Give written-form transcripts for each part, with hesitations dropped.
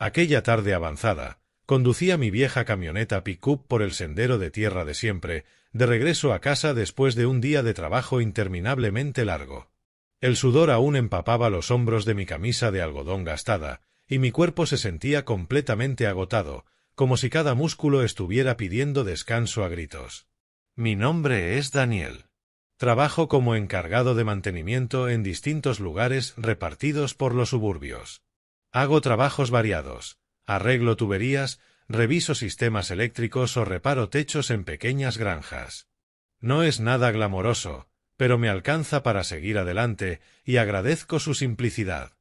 Aquella tarde avanzada, conducía mi vieja camioneta pick-up por el sendero de tierra de siempre, de regreso a casa después de un día de trabajo interminablemente largo. El sudor aún empapaba los hombros de mi camisa de algodón gastada, y mi cuerpo se sentía completamente agotado, como si cada músculo estuviera pidiendo descanso a gritos. Mi nombre es Daniel. Trabajo como encargado de mantenimiento en distintos lugares repartidos por los suburbios. Hago trabajos variados, arreglo tuberías, reviso sistemas eléctricos o reparo techos en pequeñas granjas. No es nada glamoroso, pero me alcanza para seguir adelante y agradezco su simplicidad.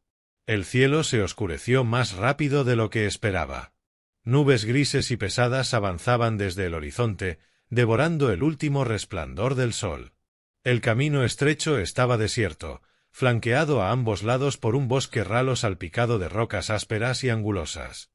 El cielo se oscureció más rápido de lo que esperaba. Nubes grises y pesadas avanzaban desde el horizonte, devorando el último resplandor del sol. El camino estrecho estaba desierto, flanqueado a ambos lados por un bosque ralo salpicado de rocas ásperas y angulosas.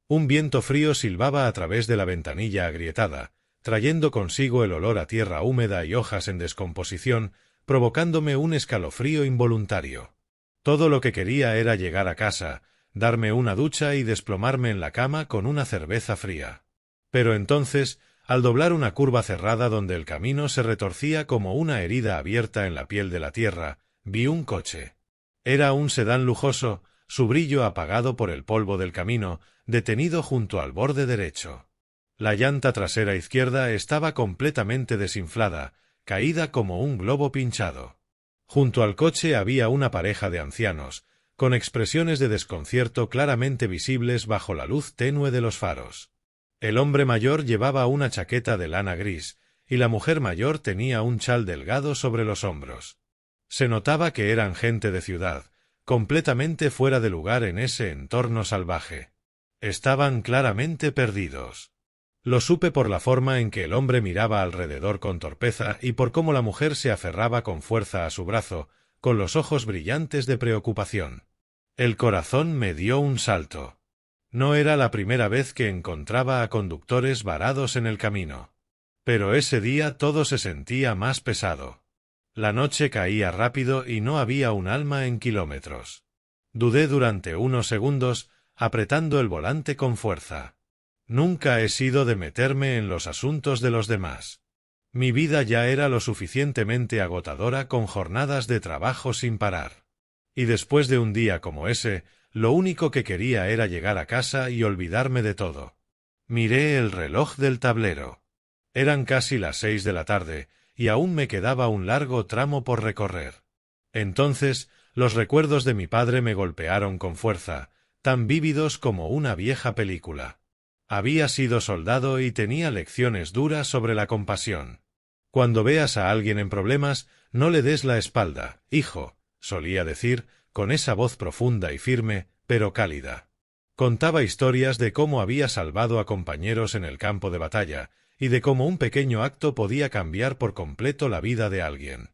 Un viento frío silbaba a través de la ventanilla agrietada, trayendo consigo el olor a tierra húmeda y hojas en descomposición, provocándome un escalofrío involuntario. Todo lo que quería era llegar a casa, darme una ducha y desplomarme en la cama con una cerveza fría. Pero entonces, al doblar una curva cerrada donde el camino se retorcía como una herida abierta en la piel de la tierra, vi un coche. Era un sedán lujoso, su brillo apagado por el polvo del camino, detenido junto al borde derecho. La llanta trasera izquierda estaba completamente desinflada, caída como un globo pinchado. Junto al coche había una pareja de ancianos, con expresiones de desconcierto claramente visibles bajo la luz tenue de los faros. El hombre mayor llevaba una chaqueta de lana gris, y la mujer mayor tenía un chal delgado sobre los hombros. Se notaba que eran gente de ciudad, completamente fuera de lugar en ese entorno salvaje. Estaban claramente perdidos. Lo supe por la forma en que el hombre miraba alrededor con torpeza y por cómo la mujer se aferraba con fuerza a su brazo, con los ojos brillantes de preocupación. El corazón me dio un salto. No era la primera vez que encontraba a conductores varados en el camino. Pero ese día todo se sentía más pesado. La noche caía rápido y no había un alma en kilómetros. Dudé durante unos segundos, apretando el volante con fuerza. Nunca he sido de meterme en los asuntos de los demás. Mi vida ya era lo suficientemente agotadora con jornadas de trabajo sin parar. Y después de un día como ese, lo único que quería era llegar a casa y olvidarme de todo. Miré el reloj del tablero. Eran casi las 6 de la tarde, y aún me quedaba un largo tramo por recorrer. Entonces, los recuerdos de mi padre me golpearon con fuerza, tan vívidos como una vieja película. Había sido soldado y tenía lecciones duras sobre la compasión. Cuando veas a alguien en problemas, no le des la espalda, hijo, solía decir, con esa voz profunda y firme, pero cálida. Contaba historias de cómo había salvado a compañeros en el campo de batalla, y de cómo un pequeño acto podía cambiar por completo la vida de alguien.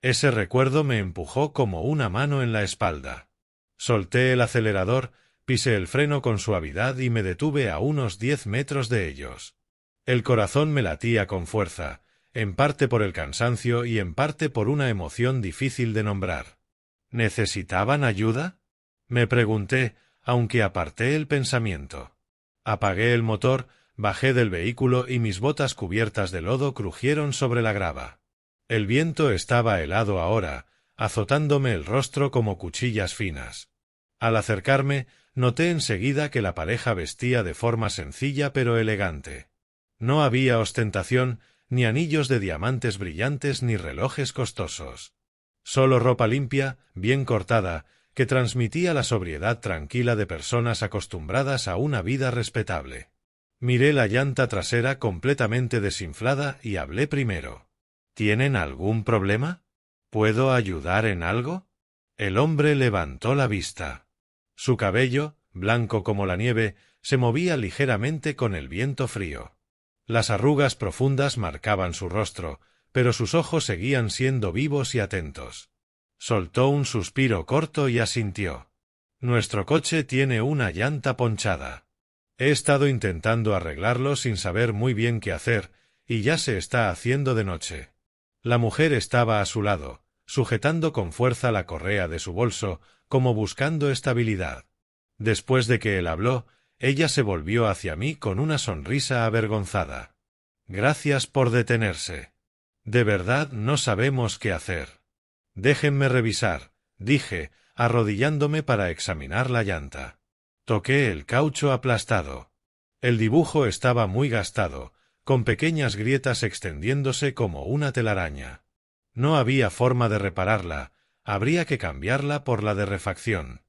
Ese recuerdo me empujó como una mano en la espalda. Solté el acelerador, pisé el freno con suavidad y me detuve a unos 10 metros de ellos. El corazón me latía con fuerza, en parte por el cansancio y en parte por una emoción difícil de nombrar. ¿Necesitaban ayuda? Me pregunté, aunque aparté el pensamiento. Apagué el motor, bajé del vehículo y mis botas cubiertas de lodo crujieron sobre la grava. El viento estaba helado ahora, azotándome el rostro como cuchillas finas. Al acercarme, noté enseguida que la pareja vestía de forma sencilla pero elegante. No había ostentación, ni anillos de diamantes brillantes ni relojes costosos. Solo ropa limpia, bien cortada, que transmitía la sobriedad tranquila de personas acostumbradas a una vida respetable. Miré la llanta trasera completamente desinflada y hablé primero. ¿Tienen algún problema? ¿Puedo ayudar en algo? El hombre levantó la vista. Su cabello, blanco como la nieve, se movía ligeramente con el viento frío. Las arrugas profundas marcaban su rostro, pero sus ojos seguían siendo vivos y atentos. Soltó un suspiro corto y asintió. Nuestro coche tiene una llanta ponchada. He estado intentando arreglarlo sin saber muy bien qué hacer, y ya se está haciendo de noche. La mujer estaba a su lado, sujetando con fuerza la correa de su bolso, como buscando estabilidad. Después de que él habló, Ella se volvió hacia mí con una sonrisa avergonzada. Gracias por detenerse. De verdad no sabemos qué hacer. Déjenme revisar, dije, arrodillándome para examinar la llanta. Toqué el caucho aplastado. El dibujo estaba muy gastado, con pequeñas grietas extendiéndose como una telaraña. No había forma de repararla, habría que cambiarla por la de refacción.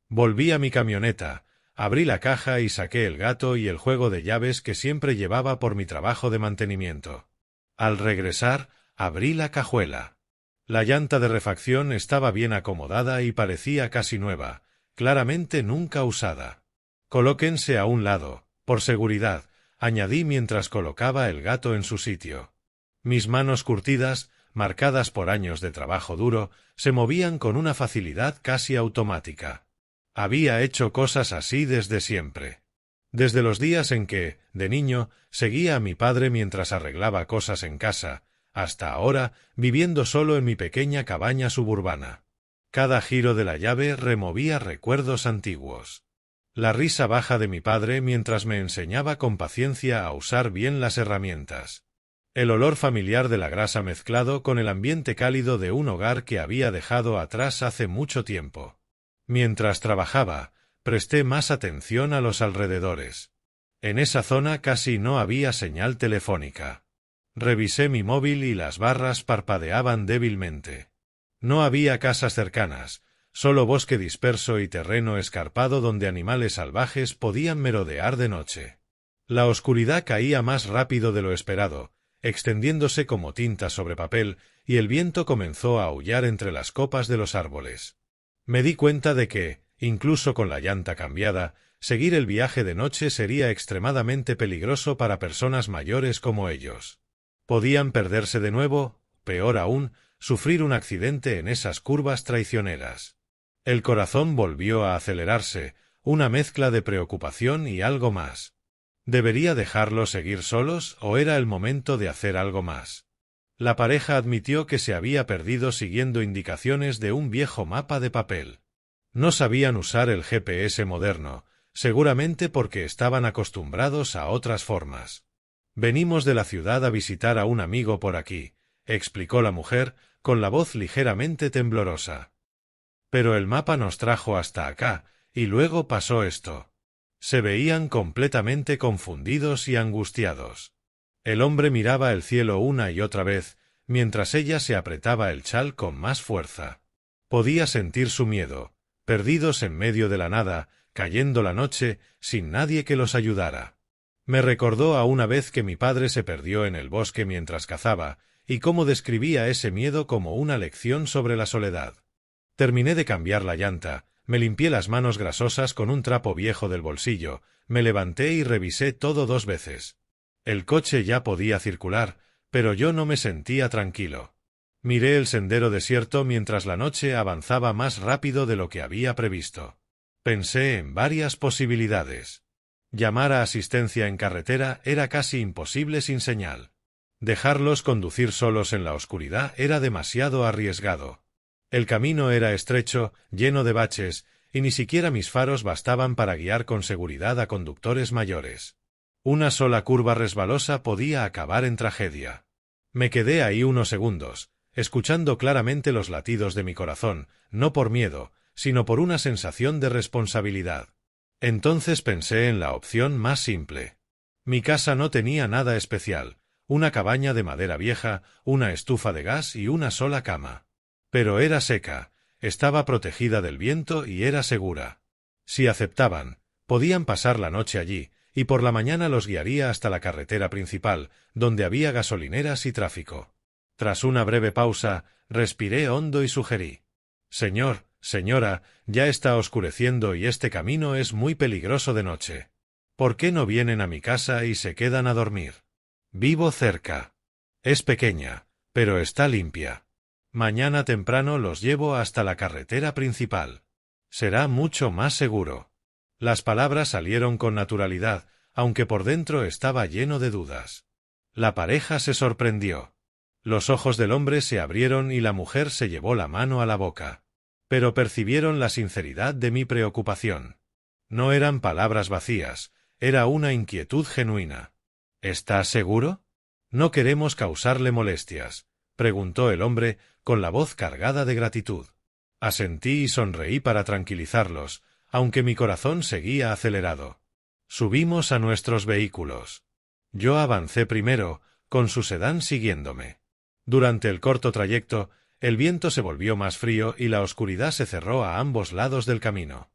Volví a mi camioneta, abrí la caja y saqué el gato y el juego de llaves que siempre llevaba por mi trabajo de mantenimiento. Al regresar, abrí la cajuela. La llanta de refacción estaba bien acomodada y parecía casi nueva, claramente nunca usada. Colóquense a un lado, por seguridad, añadí mientras colocaba el gato en su sitio. Mis manos curtidas, marcadas por años de trabajo duro, se movían con una facilidad casi automática. Había hecho cosas así desde siempre. Desde los días en que, de niño, seguía a mi padre mientras arreglaba cosas en casa, hasta ahora, viviendo solo en mi pequeña cabaña suburbana. Cada giro de la llave removía recuerdos antiguos. La risa baja de mi padre mientras me enseñaba con paciencia a usar bien las herramientas. El olor familiar de la grasa mezclado con el ambiente cálido de un hogar que había dejado atrás hace mucho tiempo. Mientras trabajaba, presté más atención a los alrededores. En esa zona casi no había señal telefónica. Revisé mi móvil y las barras parpadeaban débilmente. No había casas cercanas, solo bosque disperso y terreno escarpado donde animales salvajes podían merodear de noche. La oscuridad caía más rápido de lo esperado, extendiéndose como tinta sobre papel, y el viento comenzó a aullar entre las copas de los árboles. Me di cuenta de que, incluso con la llanta cambiada, seguir el viaje de noche sería extremadamente peligroso para personas mayores como ellos. Podían perderse de nuevo, peor aún, sufrir un accidente en esas curvas traicioneras. El corazón volvió a acelerarse, una mezcla de preocupación y algo más. ¿Debería dejarlos seguir solos o era el momento de hacer algo más? La pareja admitió que se había perdido siguiendo indicaciones de un viejo mapa de papel. No sabían usar el GPS moderno, seguramente porque estaban acostumbrados a otras formas. Venimos de la ciudad a visitar a un amigo por aquí, explicó la mujer, con la voz ligeramente temblorosa. Pero el mapa nos trajo hasta acá, y luego pasó esto. Se veían completamente confundidos y angustiados. El hombre miraba el cielo una y otra vez, mientras ella se apretaba el chal con más fuerza. Podía sentir su miedo, perdidos en medio de la nada, cayendo la noche, sin nadie que los ayudara. Me recordó a una vez que mi padre se perdió en el bosque mientras cazaba, y cómo describía ese miedo como una lección sobre la soledad. Terminé de cambiar la llanta, me limpié las manos grasosas con un trapo viejo del bolsillo, me levanté y revisé todo 2 veces. El coche ya podía circular, pero yo no me sentía tranquilo. Miré el sendero desierto mientras la noche avanzaba más rápido de lo que había previsto. Pensé en varias posibilidades. Llamar a asistencia en carretera era casi imposible sin señal. Dejarlos conducir solos en la oscuridad era demasiado arriesgado. El camino era estrecho, lleno de baches, y ni siquiera mis faros bastaban para guiar con seguridad a conductores mayores. Una sola curva resbalosa podía acabar en tragedia. Me quedé ahí unos segundos, escuchando claramente los latidos de mi corazón, no por miedo, sino por una sensación de responsabilidad. Entonces pensé en la opción más simple. Mi casa no tenía nada especial, una cabaña de madera vieja, una estufa de gas y una sola cama. Pero era seca, estaba protegida del viento y era segura. Si aceptaban, podían pasar la noche allí, y por la mañana los guiaría hasta la carretera principal, donde había gasolineras y tráfico. Tras una breve pausa, respiré hondo y sugerí: «Señor, señora, ya está oscureciendo y este camino es muy peligroso de noche. ¿Por qué no vienen a mi casa y se quedan a dormir? Vivo cerca. Es pequeña, pero está limpia. Mañana temprano los llevo hasta la carretera principal. Será mucho más seguro». Las palabras salieron con naturalidad, aunque por dentro estaba lleno de dudas. La pareja se sorprendió. Los ojos del hombre se abrieron y la mujer se llevó la mano a la boca. Pero percibieron la sinceridad de mi preocupación. No eran palabras vacías, era una inquietud genuina. ¿Estás seguro? No queremos causarle molestias, preguntó el hombre con la voz cargada de gratitud. Asentí y sonreí para tranquilizarlos, aunque mi corazón seguía acelerado. Subimos a nuestros vehículos. Yo avancé primero, con su sedán siguiéndome. Durante el corto trayecto, el viento se volvió más frío y la oscuridad se cerró a ambos lados del camino.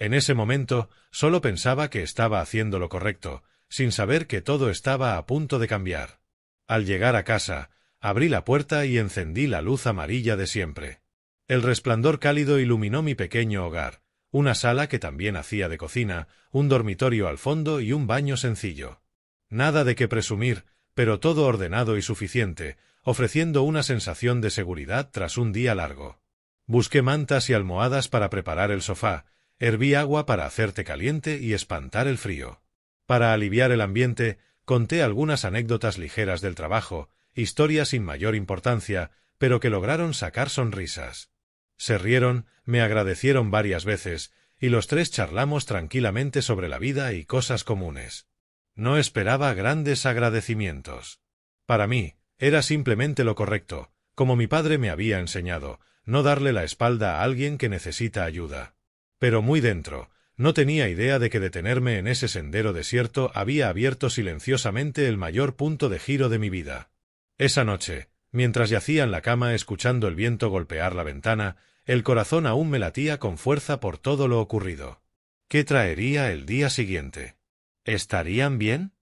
En ese momento, solo pensaba que estaba haciendo lo correcto, sin saber que todo estaba a punto de cambiar. Al llegar a casa, abrí la puerta y encendí la luz amarilla de siempre. El resplandor cálido iluminó mi pequeño hogar, una sala que también hacía de cocina, un dormitorio al fondo y un baño sencillo. Nada de qué presumir, pero todo ordenado y suficiente, ofreciendo una sensación de seguridad tras un día largo. Busqué mantas y almohadas para preparar el sofá, herví agua para hacer té caliente y espantar el frío. Para aliviar el ambiente, conté algunas anécdotas ligeras del trabajo, historias sin mayor importancia, pero que lograron sacar sonrisas. Se rieron, me agradecieron varias veces, y los tres charlamos tranquilamente sobre la vida y cosas comunes. No esperaba grandes agradecimientos. Para mí, era simplemente lo correcto, como mi padre me había enseñado, no darle la espalda a alguien que necesita ayuda. Pero muy dentro, no tenía idea de que detenerme en ese sendero desierto había abierto silenciosamente el mayor punto de giro de mi vida. Esa noche, mientras yacía en la cama escuchando el viento golpear la ventana, el corazón aún me latía con fuerza por todo lo ocurrido. ¿Qué traería el día siguiente? ¿Estarían bien?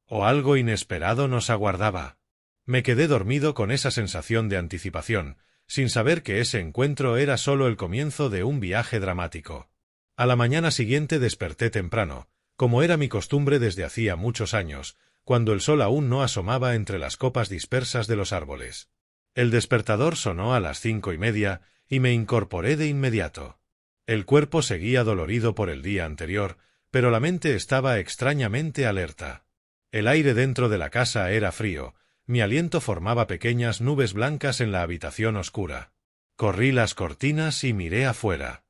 ¿O algo inesperado nos aguardaba? Me quedé dormido con esa sensación de anticipación, sin saber que ese encuentro era solo el comienzo de un viaje dramático. A la mañana siguiente desperté temprano, como era mi costumbre desde hacía muchos años, cuando el sol aún no asomaba entre las copas dispersas de los árboles. El despertador sonó a las 5:30 y me incorporé de inmediato. El cuerpo seguía dolorido por el día anterior, pero la mente estaba extrañamente alerta. El aire dentro de la casa era frío, mi aliento formaba pequeñas nubes blancas en la habitación oscura. Corrí las cortinas y miré afuera.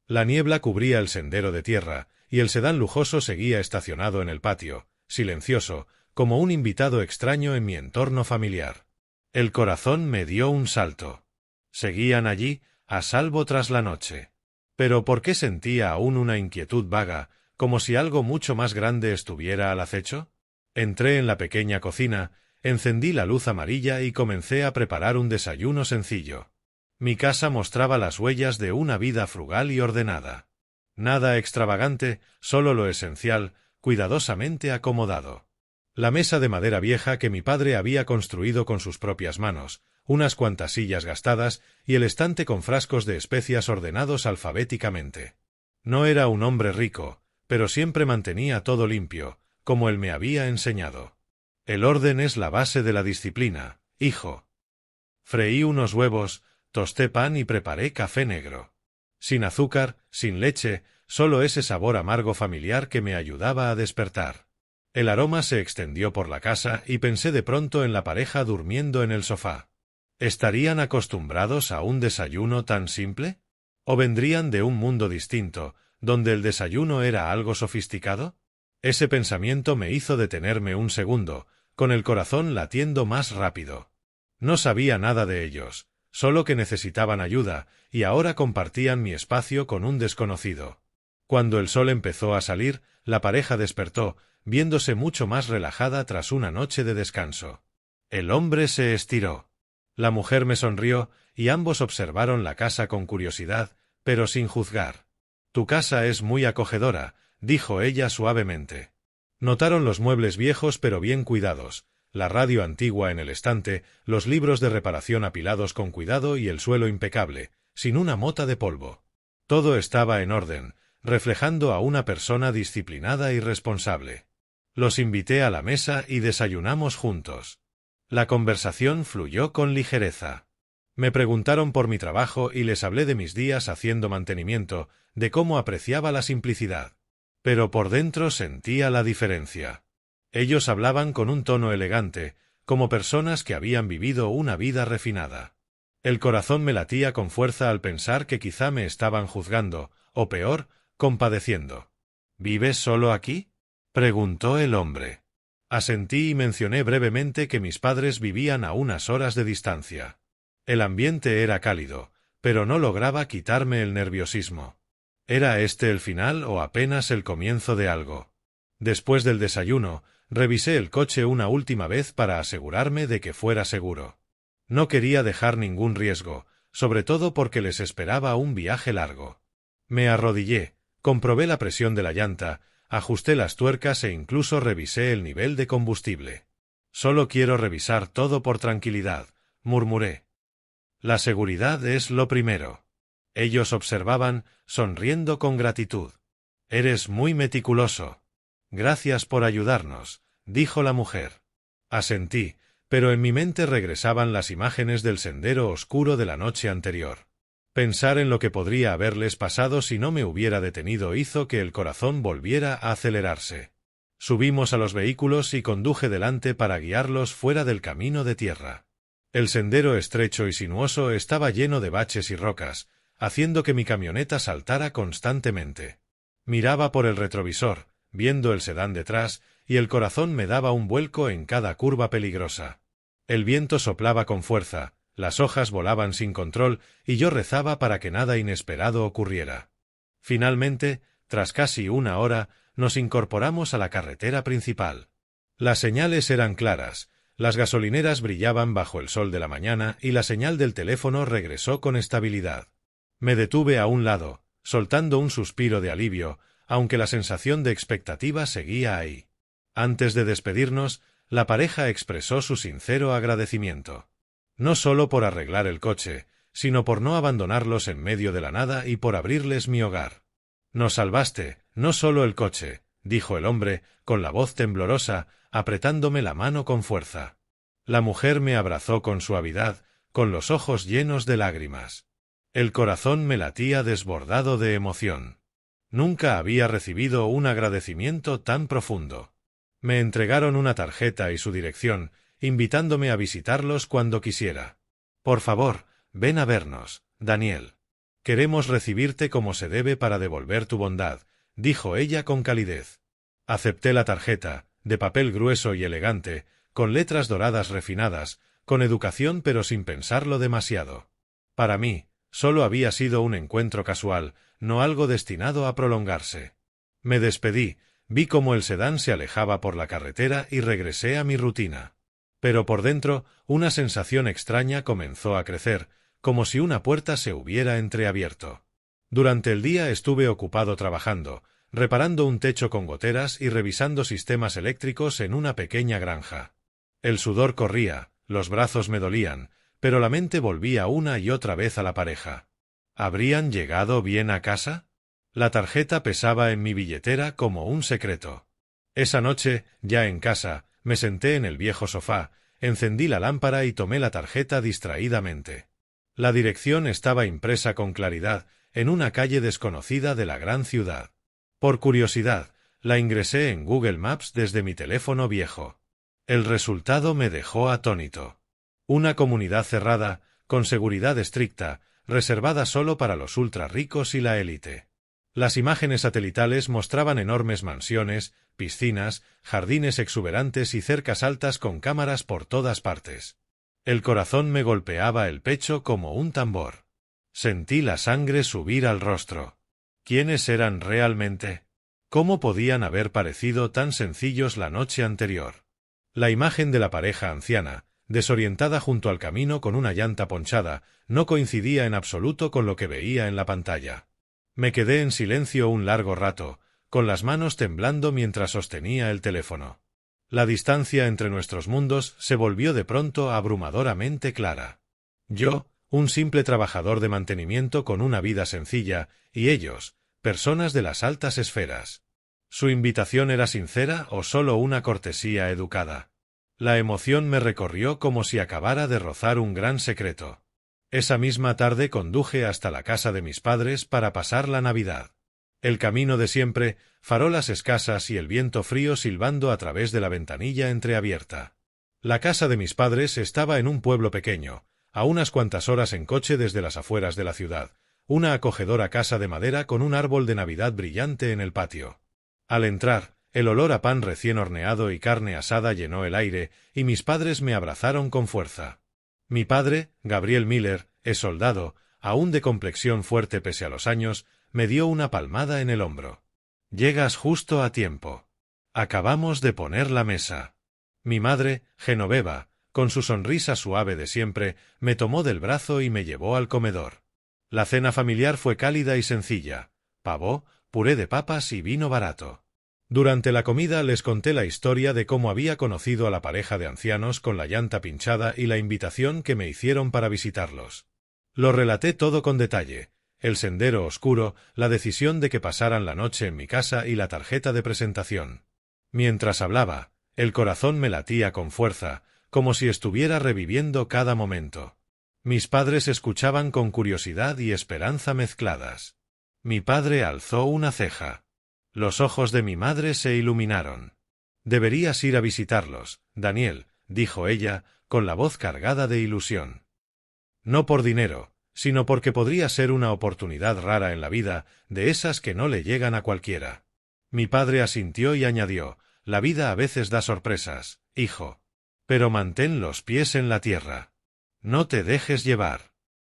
La niebla cubría el sendero de tierra, y el sedán lujoso seguía estacionado en el patio, silencioso, como un invitado extraño en mi entorno familiar. El corazón me dio un salto. Seguían allí, a salvo tras la noche. Pero ¿por qué sentía aún una inquietud vaga, como si algo mucho más grande estuviera al acecho? Entré en la pequeña cocina, encendí la luz amarilla y comencé a preparar un desayuno sencillo. Mi casa mostraba las huellas de una vida frugal y ordenada. Nada extravagante, solo lo esencial, cuidadosamente acomodado. La mesa de madera vieja que mi padre había construido con sus propias manos, unas cuantas sillas gastadas y el estante con frascos de especias ordenados alfabéticamente. No era un hombre rico, pero siempre mantenía todo limpio, como él me había enseñado. El orden es la base de la disciplina, hijo. Freí unos huevos, tosté pan y preparé café negro. Sin azúcar, sin leche, solo ese sabor amargo familiar que me ayudaba a despertar. El aroma se extendió por la casa y pensé de pronto en la pareja durmiendo en el sofá. ¿Estarían acostumbrados a un desayuno tan simple? ¿O vendrían de un mundo distinto, donde el desayuno era algo sofisticado? Ese pensamiento me hizo detenerme un segundo, con el corazón latiendo más rápido. No sabía nada de ellos, solo que necesitaban ayuda, y ahora compartían mi espacio con un desconocido. Cuando el sol empezó a salir, la pareja despertó, viéndose mucho más relajada tras una noche de descanso. El hombre se estiró. La mujer me sonrió, y ambos observaron la casa con curiosidad, pero sin juzgar. «Tu casa es muy acogedora», dijo ella suavemente. Notaron los muebles viejos pero bien cuidados, la radio antigua en el estante, los libros de reparación apilados con cuidado y el suelo impecable, sin una mota de polvo. Todo estaba en orden, reflejando a una persona disciplinada y responsable. Los invité a la mesa y desayunamos juntos. La conversación fluyó con ligereza. Me preguntaron por mi trabajo y les hablé de mis días haciendo mantenimiento, de cómo apreciaba la simplicidad. Pero por dentro sentía la diferencia. Ellos hablaban con un tono elegante, como personas que habían vivido una vida refinada. El corazón me latía con fuerza al pensar que quizá me estaban juzgando, o peor, compadeciendo. ¿Vives solo aquí? Preguntó el hombre. Asentí y mencioné brevemente que mis padres vivían a unas horas de distancia. El ambiente era cálido, pero no lograba quitarme el nerviosismo. ¿Era este el final o apenas el comienzo de algo? Después del desayuno, revisé el coche una última vez para asegurarme de que fuera seguro. No quería dejar ningún riesgo, sobre todo porque les esperaba un viaje largo. Me arrodillé, comprobé la presión de la llanta, ajusté las tuercas e incluso revisé el nivel de combustible. Solo quiero revisar todo por tranquilidad, murmuré. La seguridad es lo primero. Ellos observaban, sonriendo con gratitud. Eres muy meticuloso. Gracias por ayudarnos, dijo la mujer. Asentí, pero en mi mente regresaban las imágenes del sendero oscuro de la noche anterior. Pensar en lo que podría haberles pasado si no me hubiera detenido hizo que el corazón volviera a acelerarse. Subimos a los vehículos y conduje delante para guiarlos fuera del camino de tierra. El sendero estrecho y sinuoso estaba lleno de baches y rocas, haciendo que mi camioneta saltara constantemente. Miraba por el retrovisor, viendo el sedán detrás, y el corazón me daba un vuelco en cada curva peligrosa. El viento soplaba con fuerza, las hojas volaban sin control, y yo rezaba para que nada inesperado ocurriera. Finalmente, tras casi una hora, nos incorporamos a la carretera principal. Las señales eran claras, las gasolineras brillaban bajo el sol de la mañana y la señal del teléfono regresó con estabilidad. Me detuve a un lado, soltando un suspiro de alivio, aunque la sensación de expectativa seguía ahí. Antes de despedirnos, la pareja expresó su sincero agradecimiento. No solo por arreglar el coche, sino por no abandonarlos en medio de la nada y por abrirles mi hogar. Nos salvaste, no solo el coche, dijo el hombre, con la voz temblorosa, apretándome la mano con fuerza. La mujer me abrazó con suavidad, con los ojos llenos de lágrimas. El corazón me latía desbordado de emoción. Nunca había recibido un agradecimiento tan profundo. Me entregaron una tarjeta y su dirección, invitándome a visitarlos cuando quisiera. Por favor, ven a vernos, Daniel. Queremos recibirte como se debe para devolver tu bondad, dijo ella con calidez. Acepté la tarjeta, de papel grueso y elegante, con letras doradas refinadas, con educación pero sin pensarlo demasiado. Para mí, solo había sido un encuentro casual, no algo destinado a prolongarse. Me despedí, vi cómo el sedán se alejaba por la carretera y regresé a mi rutina. Pero por dentro, una sensación extraña comenzó a crecer, como si una puerta se hubiera entreabierto. Durante el día estuve ocupado trabajando, reparando un techo con goteras y revisando sistemas eléctricos en una pequeña granja. El sudor corría, los brazos me dolían, pero la mente volvía una y otra vez a la pareja. ¿Habrían llegado bien a casa? La tarjeta pesaba en mi billetera como un secreto. Esa noche, ya en casa, me senté en el viejo sofá, encendí la lámpara y tomé la tarjeta distraídamente. La dirección estaba impresa con claridad, en una calle desconocida de la gran ciudad. Por curiosidad, la ingresé en Google Maps desde mi teléfono viejo. El resultado me dejó atónito. Una comunidad cerrada, con seguridad estricta, reservada solo para los ultra ricos y la élite. Las imágenes satelitales mostraban enormes mansiones, piscinas, jardines exuberantes y cercas altas con cámaras por todas partes. El corazón me golpeaba el pecho como un tambor. Sentí la sangre subir al rostro. ¿Quiénes eran realmente? ¿Cómo podían haber parecido tan sencillos la noche anterior? La imagen de la pareja anciana, desorientada junto al camino con una llanta ponchada, no coincidía en absoluto con lo que veía en la pantalla. Me quedé en silencio un largo rato, con las manos temblando mientras sostenía el teléfono. La distancia entre nuestros mundos se volvió de pronto abrumadoramente clara. Yo, un simple trabajador de mantenimiento con una vida sencilla, y ellos, personas de las altas esferas. ¿Su invitación era sincera o solo una cortesía educada? La emoción me recorrió como si acabara de rozar un gran secreto. Esa misma tarde conduje hasta la casa de mis padres para pasar la Navidad. El camino de siempre, farolas escasas y el viento frío silbando a través de la ventanilla entreabierta. La casa de mis padres estaba en un pueblo pequeño, a unas cuantas horas en coche desde las afueras de la ciudad, una acogedora casa de madera con un árbol de Navidad brillante en el patio. Al entrar, el olor a pan recién horneado y carne asada llenó el aire, y mis padres me abrazaron con fuerza. Mi padre, Gabriel Miller, es soldado, aún de complexión fuerte pese a los años, me dio una palmada en el hombro. «Llegas justo a tiempo. Acabamos de poner la mesa». Mi madre, Genoveva, con su sonrisa suave de siempre, me tomó del brazo y me llevó al comedor. La cena familiar fue cálida y sencilla: pavó, puré de papas y vino barato. Durante la comida les conté la historia de cómo había conocido a la pareja de ancianos con la llanta pinchada y la invitación que me hicieron para visitarlos. Lo relaté todo con detalle: el sendero oscuro, la decisión de que pasaran la noche en mi casa y la tarjeta de presentación. Mientras hablaba, el corazón me latía con fuerza, como si estuviera reviviendo cada momento. Mis padres escuchaban con curiosidad y esperanza mezcladas. Mi padre alzó una ceja. Los ojos de mi madre se iluminaron. «Deberías ir a visitarlos, Daniel», dijo ella, con la voz cargada de ilusión. No por dinero, sino porque podría ser una oportunidad rara en la vida, de esas que no le llegan a cualquiera. Mi padre asintió y añadió: «La vida a veces da sorpresas, hijo. Pero mantén los pies en la tierra. No te dejes llevar».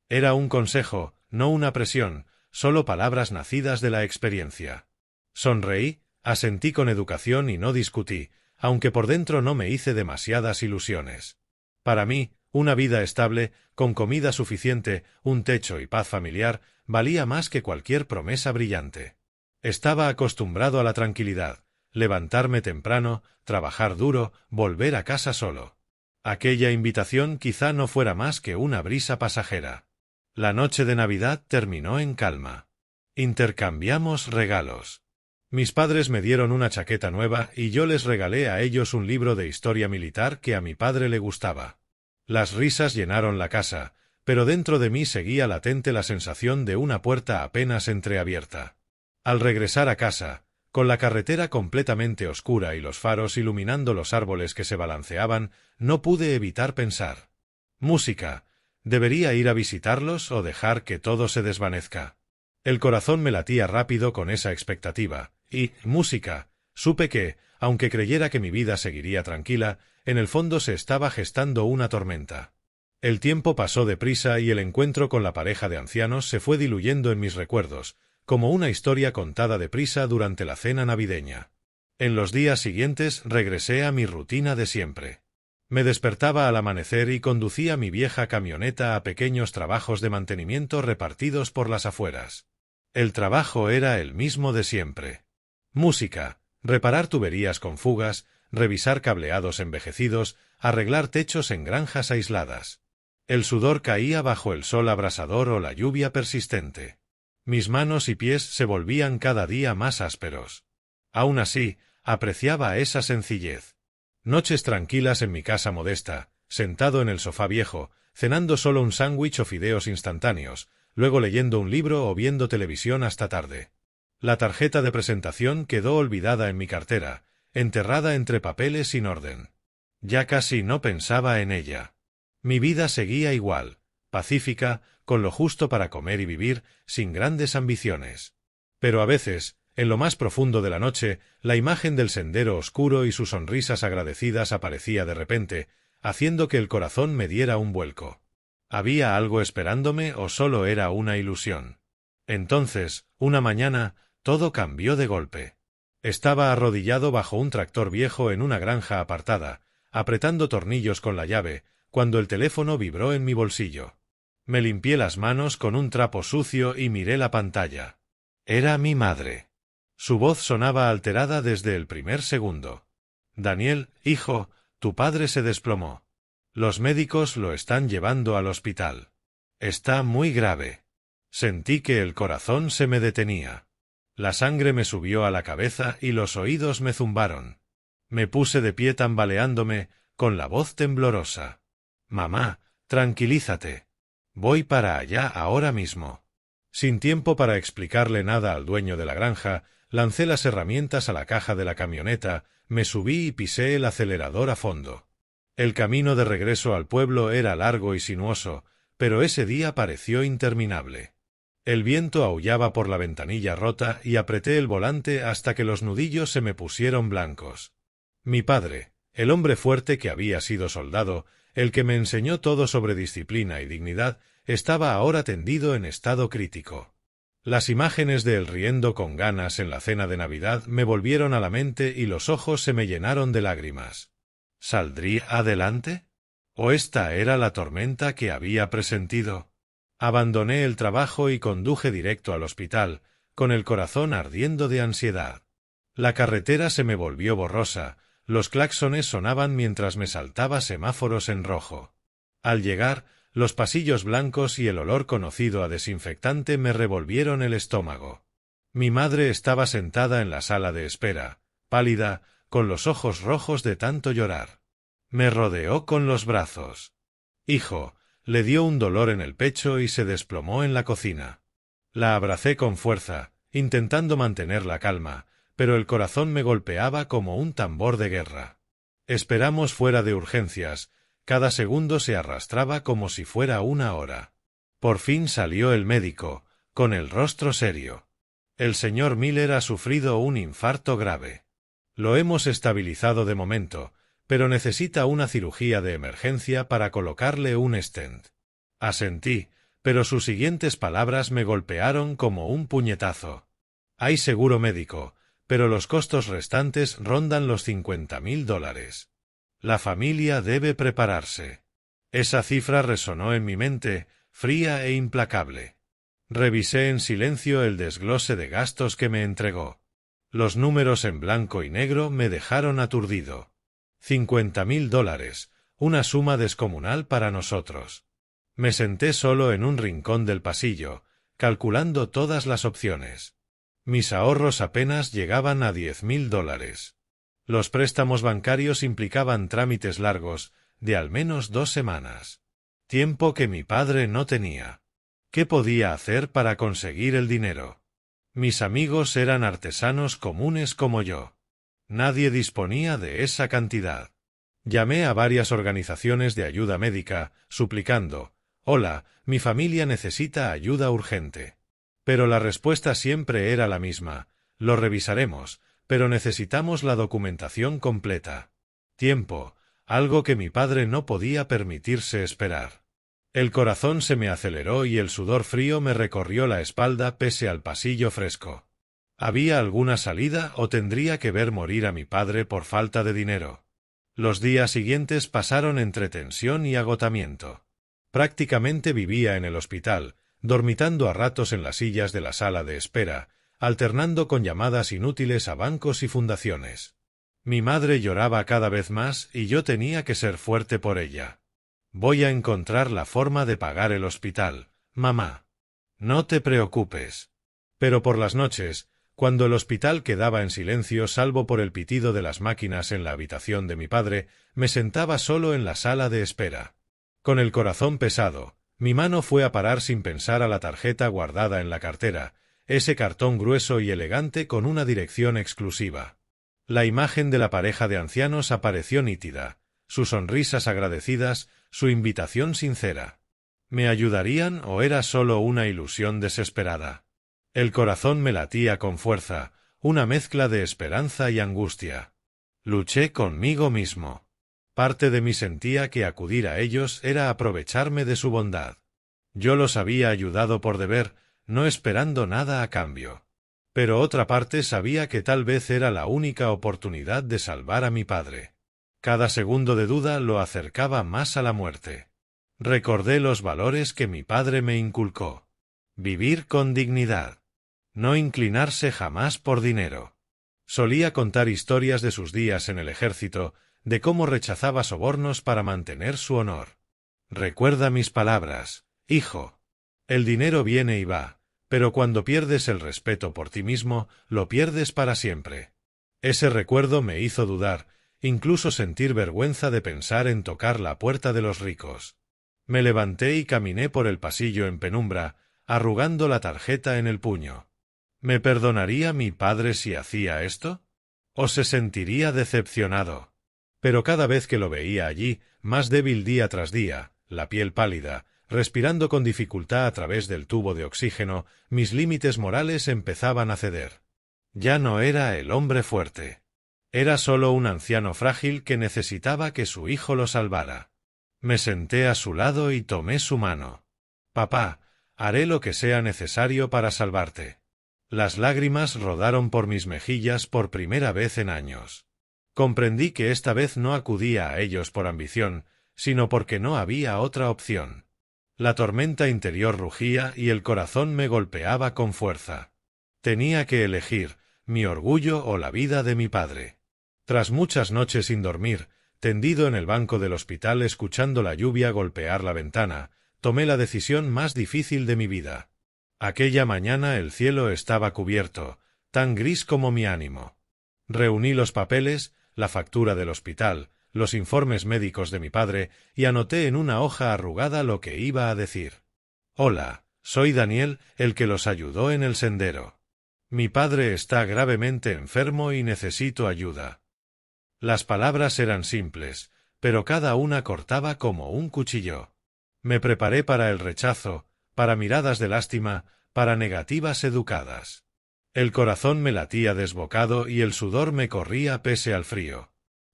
Era un consejo, no una presión, solo palabras nacidas de la experiencia. Sonreí, asentí con educación y no discutí, aunque por dentro no me hice demasiadas ilusiones. Para mí, una vida estable, con comida suficiente, un techo y paz familiar, valía más que cualquier promesa brillante. Estaba acostumbrado a la tranquilidad: levantarme temprano, trabajar duro, volver a casa solo. Aquella invitación quizá no fuera más que una brisa pasajera. La noche de Navidad terminó en calma. Intercambiamos regalos. Mis padres me dieron una chaqueta nueva y yo les regalé a ellos un libro de historia militar que a mi padre le gustaba. Las risas llenaron la casa, pero dentro de mí seguía latente la sensación de una puerta apenas entreabierta. Al regresar a casa, con la carretera completamente oscura y los faros iluminando los árboles que se balanceaban, no pude evitar pensar: música. ¿Debería ir a visitarlos o dejar que todo se desvanezca? El corazón me latía rápido con esa expectativa. Y, música, supe que, aunque creyera que mi vida seguiría tranquila, en el fondo se estaba gestando una tormenta. El tiempo pasó deprisa y el encuentro con la pareja de ancianos se fue diluyendo en mis recuerdos, como una historia contada deprisa durante la cena navideña. En los días siguientes regresé a mi rutina de siempre. Me despertaba al amanecer y conducía mi vieja camioneta a pequeños trabajos de mantenimiento repartidos por las afueras. El trabajo era el mismo de siempre. Música, reparar tuberías con fugas, revisar cableados envejecidos, arreglar techos en granjas aisladas. El sudor caía bajo el sol abrasador o la lluvia persistente. Mis manos y pies se volvían cada día más ásperos. Aún así, apreciaba esa sencillez. Noches tranquilas en mi casa modesta, sentado en el sofá viejo, cenando solo un sándwich o fideos instantáneos, luego leyendo un libro o viendo televisión hasta tarde. La tarjeta de presentación quedó olvidada en mi cartera, enterrada entre papeles sin orden. Ya casi no pensaba en ella. Mi vida seguía igual, pacífica, con lo justo para comer y vivir, sin grandes ambiciones. Pero a veces, en lo más profundo de la noche, la imagen del sendero oscuro y sus sonrisas agradecidas aparecía de repente, haciendo que el corazón me diera un vuelco. ¿Había algo esperándome o solo era una ilusión? Entonces, una mañana, todo cambió de golpe. Estaba arrodillado bajo un tractor viejo en una granja apartada, apretando tornillos con la llave, cuando el teléfono vibró en mi bolsillo. Me limpié las manos con un trapo sucio y miré la pantalla. Era mi madre. Su voz sonaba alterada desde el primer segundo. «Daniel, hijo, tu padre se desplomó. Los médicos lo están llevando al hospital. Está muy grave». Sentí que el corazón se me detenía. La sangre me subió a la cabeza y los oídos me zumbaron. Me puse de pie tambaleándome, con la voz temblorosa. «Mamá, tranquilízate. Voy para allá ahora mismo». Sin tiempo para explicarle nada al dueño de la granja, lancé las herramientas a la caja de la camioneta, me subí y pisé el acelerador a fondo. El camino de regreso al pueblo era largo y sinuoso, pero ese día pareció interminable. El viento aullaba por la ventanilla rota y apreté el volante hasta que los nudillos se me pusieron blancos. Mi padre, el hombre fuerte que había sido soldado, el que me enseñó todo sobre disciplina y dignidad, estaba ahora tendido en estado crítico. Las imágenes de él riendo con ganas en la cena de Navidad me volvieron a la mente y los ojos se me llenaron de lágrimas. ¿Saldría adelante? ¿O esta era la tormenta que había presentido? Abandoné el trabajo y conduje directo al hospital, con el corazón ardiendo de ansiedad. La carretera se me volvió borrosa, los claxones sonaban mientras me saltaba semáforos en rojo. Al llegar, los pasillos blancos y el olor conocido a desinfectante me revolvieron el estómago. Mi madre estaba sentada en la sala de espera, pálida, con los ojos rojos de tanto llorar. Me rodeó con los brazos. «Hijo», le dio un dolor en el pecho y se desplomó en la cocina. La abracé con fuerza, intentando mantener la calma, pero el corazón me golpeaba como un tambor de guerra. Esperamos fuera de urgencias, cada segundo se arrastraba como si fuera una hora. Por fin salió el médico, con el rostro serio. «El señor Miller ha sufrido un infarto grave. Lo hemos estabilizado de momento, pero necesita una cirugía de emergencia para colocarle un stent». Asentí, pero sus siguientes palabras me golpearon como un puñetazo. «Hay seguro médico, pero los costos restantes rondan los $50,000. La familia debe prepararse». Esa cifra resonó en mi mente, fría e implacable. Revisé en silencio el desglose de gastos que me entregó. Los números en blanco y negro me dejaron aturdido. $50,000, una suma descomunal para nosotros. Me senté solo en un rincón del pasillo, calculando todas las opciones. Mis ahorros apenas llegaban a $10,000. Los préstamos bancarios implicaban trámites largos, de al menos 2 semanas. Tiempo que mi padre no tenía. ¿Qué podía hacer para conseguir el dinero? Mis amigos eran artesanos comunes como yo. Nadie disponía de esa cantidad. Llamé a varias organizaciones de ayuda médica, suplicando: «Hola, mi familia necesita ayuda urgente». Pero la respuesta siempre era la misma: «Lo revisaremos, pero necesitamos la documentación completa». Tiempo, algo que mi padre no podía permitirse esperar. El corazón se me aceleró y el sudor frío me recorrió la espalda pese al pasillo fresco. ¿Había alguna salida o tendría que ver morir a mi padre por falta de dinero? Los días siguientes pasaron entre tensión y agotamiento. Prácticamente vivía en el hospital, dormitando a ratos en las sillas de la sala de espera, alternando con llamadas inútiles a bancos y fundaciones. Mi madre lloraba cada vez más y yo tenía que ser fuerte por ella. «Voy a encontrar la forma de pagar el hospital, mamá. No te preocupes». Pero por las noches, cuando el hospital quedaba en silencio salvo por el pitido de las máquinas en la habitación de mi padre, me sentaba solo en la sala de espera. Con el corazón pesado, mi mano fue a parar sin pensar a la tarjeta guardada en la cartera, ese cartón grueso y elegante con una dirección exclusiva. La imagen de la pareja de ancianos apareció nítida, sus sonrisas agradecidas, su invitación sincera. ¿Me ayudarían o era solo una ilusión desesperada? El corazón me latía con fuerza, una mezcla de esperanza y angustia. Luché conmigo mismo. Parte de mí sentía que acudir a ellos era aprovecharme de su bondad. Yo los había ayudado por deber, no esperando nada a cambio. Pero otra parte sabía que tal vez era la única oportunidad de salvar a mi padre. Cada segundo de duda lo acercaba más a la muerte. Recordé los valores que mi padre me inculcó. Vivir con dignidad. No inclinarse jamás por dinero. Solía contar historias de sus días en el ejército, de cómo rechazaba sobornos para mantener su honor. Recuerda mis palabras, hijo. El dinero viene y va, pero cuando pierdes el respeto por ti mismo, lo pierdes para siempre. Ese recuerdo me hizo dudar, incluso sentir vergüenza de pensar en tocar la puerta de los ricos. Me levanté y caminé por el pasillo en penumbra, arrugando la tarjeta en el puño. ¿Me perdonaría mi padre si hacía esto? ¿O se sentiría decepcionado? Pero cada vez que lo veía allí, más débil día tras día, la piel pálida, respirando con dificultad a través del tubo de oxígeno, mis límites morales empezaban a ceder. Ya no era el hombre fuerte. Era solo un anciano frágil que necesitaba que su hijo lo salvara. Me senté a su lado y tomé su mano. «Papá, haré lo que sea necesario para salvarte». Las lágrimas rodaron por mis mejillas por primera vez en años. Comprendí que esta vez no acudía a ellos por ambición, sino porque no había otra opción. La tormenta interior rugía y el corazón me golpeaba con fuerza. Tenía que elegir mi orgullo o la vida de mi padre. Tras muchas noches sin dormir, tendido en el banco del hospital escuchando la lluvia golpear la ventana, tomé la decisión más difícil de mi vida. Aquella mañana el cielo estaba cubierto, tan gris como mi ánimo. Reuní los papeles, la factura del hospital, los informes médicos de mi padre, y anoté en una hoja arrugada lo que iba a decir. «Hola, soy Daniel, el que los ayudó en el sendero. Mi padre está gravemente enfermo y necesito ayuda». Las palabras eran simples, pero cada una cortaba como un cuchillo. Me preparé para el rechazo, para miradas de lástima, para negativas educadas. El corazón me latía desbocado y el sudor me corría pese al frío.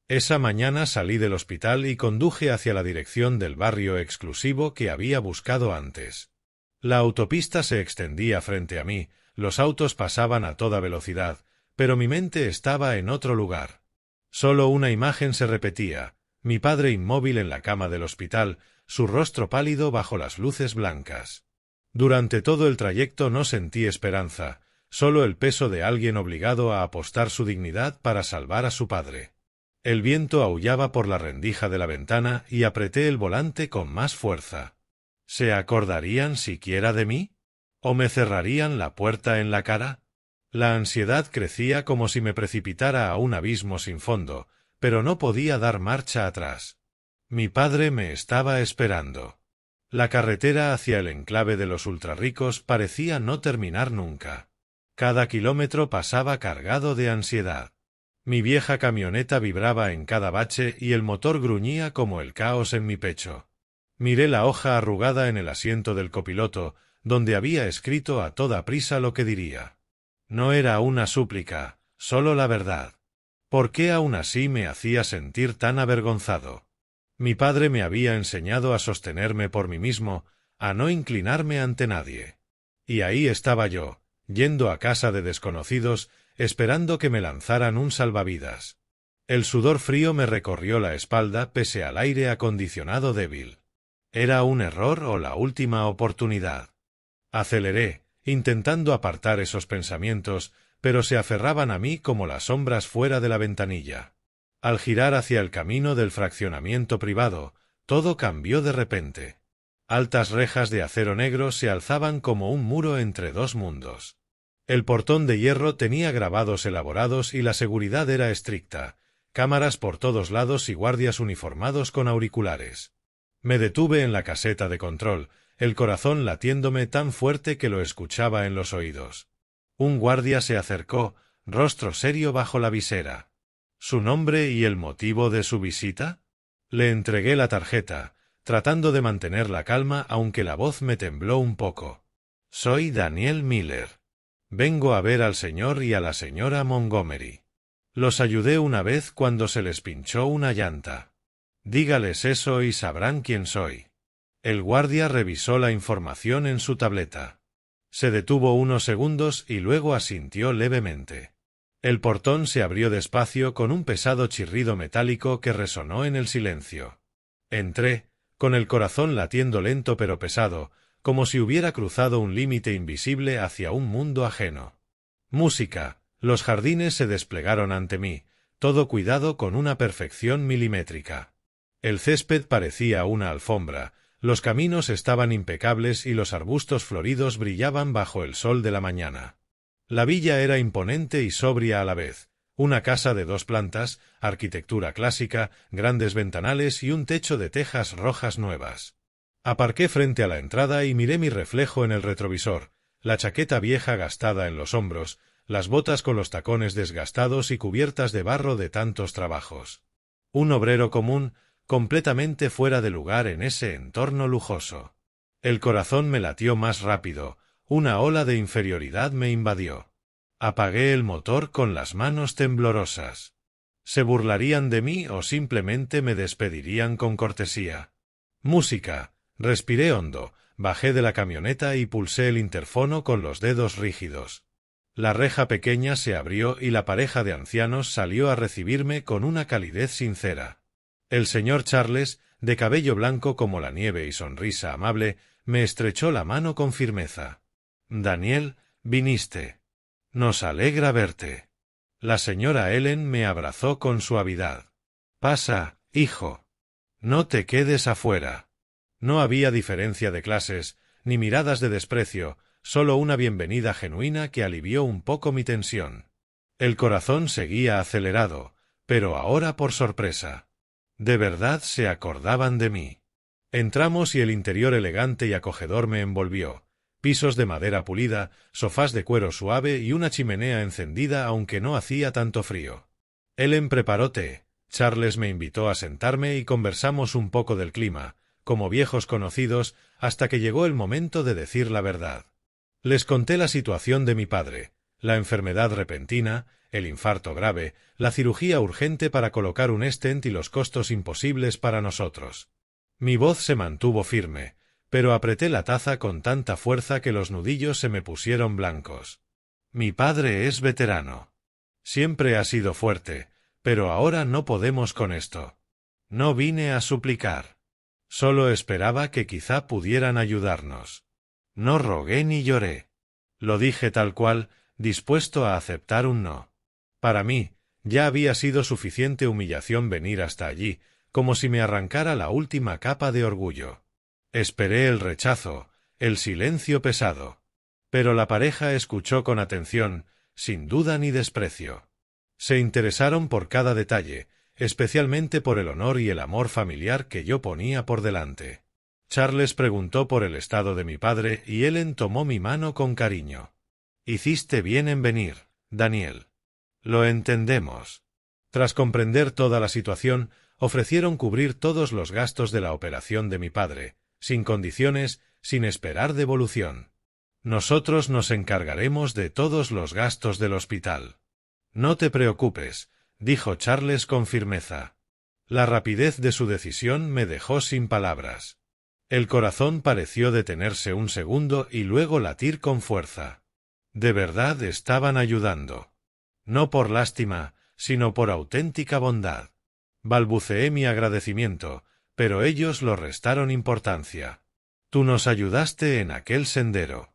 Esa mañana salí del hospital y conduje hacia la dirección del barrio exclusivo que había buscado antes. La autopista se extendía frente a mí, los autos pasaban a toda velocidad, pero mi mente estaba en otro lugar. Solo una imagen se repetía, mi padre inmóvil en la cama del hospital, su rostro pálido bajo las luces blancas. Durante todo el trayecto no sentí esperanza, solo el peso de alguien obligado a apostar su dignidad para salvar a su padre. El viento aullaba por la rendija de la ventana y apreté el volante con más fuerza. ¿Se acordarían siquiera de mí? ¿O me cerrarían la puerta en la cara? La ansiedad crecía como si me precipitara a un abismo sin fondo, pero no podía dar marcha atrás. Mi padre me estaba esperando. La carretera hacia el enclave de los ultrarricos parecía no terminar nunca. Cada kilómetro pasaba cargado de ansiedad. Mi vieja camioneta vibraba en cada bache y el motor gruñía como el caos en mi pecho. Miré la hoja arrugada en el asiento del copiloto, donde había escrito a toda prisa lo que diría. No era una súplica, solo la verdad. ¿Por qué aún así me hacía sentir tan avergonzado? Mi padre me había enseñado a sostenerme por mí mismo, a no inclinarme ante nadie. Y ahí estaba yo, yendo a casa de desconocidos, esperando que me lanzaran un salvavidas. El sudor frío me recorrió la espalda pese al aire acondicionado débil. ¿Era un error o la última oportunidad? Aceleré, intentando apartar esos pensamientos, pero se aferraban a mí como las sombras fuera de la ventanilla. Al girar hacia el camino del fraccionamiento privado, todo cambió de repente. Altas rejas de acero negro se alzaban como un muro entre dos mundos. El portón de hierro tenía grabados elaborados y la seguridad era estricta, cámaras por todos lados y guardias uniformados con auriculares. Me detuve en la caseta de control, el corazón latiéndome tan fuerte que lo escuchaba en los oídos. Un guardia se acercó, rostro serio bajo la visera. ¿Su nombre y el motivo de su visita? Le entregué la tarjeta, tratando de mantener la calma aunque la voz me tembló un poco. Soy Daniel Miller. Vengo a ver al señor y a la señora Montgomery. Los ayudé una vez cuando se les pinchó una llanta. Dígales eso y sabrán quién soy. El guardia revisó la información en su tableta. Se detuvo unos segundos y luego asintió levemente. El portón se abrió despacio con un pesado chirrido metálico que resonó en el silencio. Entré, con el corazón latiendo lento pero pesado, como si hubiera cruzado un límite invisible hacia un mundo ajeno. Música, los jardines se desplegaron ante mí, todo cuidado con una perfección milimétrica. El césped parecía una alfombra, los caminos estaban impecables y los arbustos floridos brillaban bajo el sol de la mañana. La villa era imponente y sobria a la vez, una casa de 2 plantas, arquitectura clásica, grandes ventanales y un techo de tejas rojas nuevas. Aparqué frente a la entrada y miré mi reflejo en el retrovisor, la chaqueta vieja gastada en los hombros, las botas con los tacones desgastados y cubiertas de barro de tantos trabajos. Un obrero común, completamente fuera de lugar en ese entorno lujoso. El corazón me latió más rápido, una ola de inferioridad me invadió. Apagué el motor con las manos temblorosas. ¿Se burlarían de mí o simplemente me despedirían con cortesía? Música. Respiré hondo, bajé de la camioneta y pulsé el interfono con los dedos rígidos. La reja pequeña se abrió y la pareja de ancianos salió a recibirme con una calidez sincera. El señor Charles, de cabello blanco como la nieve y sonrisa amable, me estrechó la mano con firmeza. «Daniel, viniste. Nos alegra verte». La señora Ellen me abrazó con suavidad. «Pasa, hijo. No te quedes afuera». No había diferencia de clases, ni miradas de desprecio, solo una bienvenida genuina que alivió un poco mi tensión. El corazón seguía acelerado, pero ahora por sorpresa. De verdad se acordaban de mí. Entramos y el interior elegante y acogedor me envolvió. Pisos de madera pulida, sofás de cuero suave y una chimenea encendida aunque no hacía tanto frío. Ellen preparó té, Charles me invitó a sentarme y conversamos un poco del clima, como viejos conocidos, hasta que llegó el momento de decir la verdad. Les conté la situación de mi padre, la enfermedad repentina, el infarto grave, la cirugía urgente para colocar un stent y los costos imposibles para nosotros. Mi voz se mantuvo firme, pero apreté la taza con tanta fuerza que los nudillos se me pusieron blancos. Mi padre es veterano. Siempre ha sido fuerte, pero ahora no podemos con esto. No vine a suplicar. Solo esperaba que quizá pudieran ayudarnos. No rogué ni lloré. Lo dije tal cual, dispuesto a aceptar un no. Para mí, ya había sido suficiente humillación venir hasta allí, como si me arrancara la última capa de orgullo. Esperé el rechazo, el silencio pesado. Pero la pareja escuchó con atención, sin duda ni desprecio. Se interesaron por cada detalle, especialmente por el honor y el amor familiar que yo ponía por delante. Charles preguntó por el estado de mi padre y Ellen tomó mi mano con cariño. «Hiciste bien en venir, Daniel. Lo entendemos». Tras comprender toda la situación, ofrecieron cubrir todos los gastos de la operación de mi padre, sin condiciones, sin esperar devolución. «Nosotros nos encargaremos de todos los gastos del hospital». «No te preocupes», dijo Charles con firmeza. La rapidez de su decisión me dejó sin palabras. El corazón pareció detenerse un segundo y luego latir con fuerza. De verdad estaban ayudando. No por lástima, sino por auténtica bondad. Balbuceé mi agradecimiento, pero ellos lo restaron importancia. «Tú nos ayudaste en aquel sendero.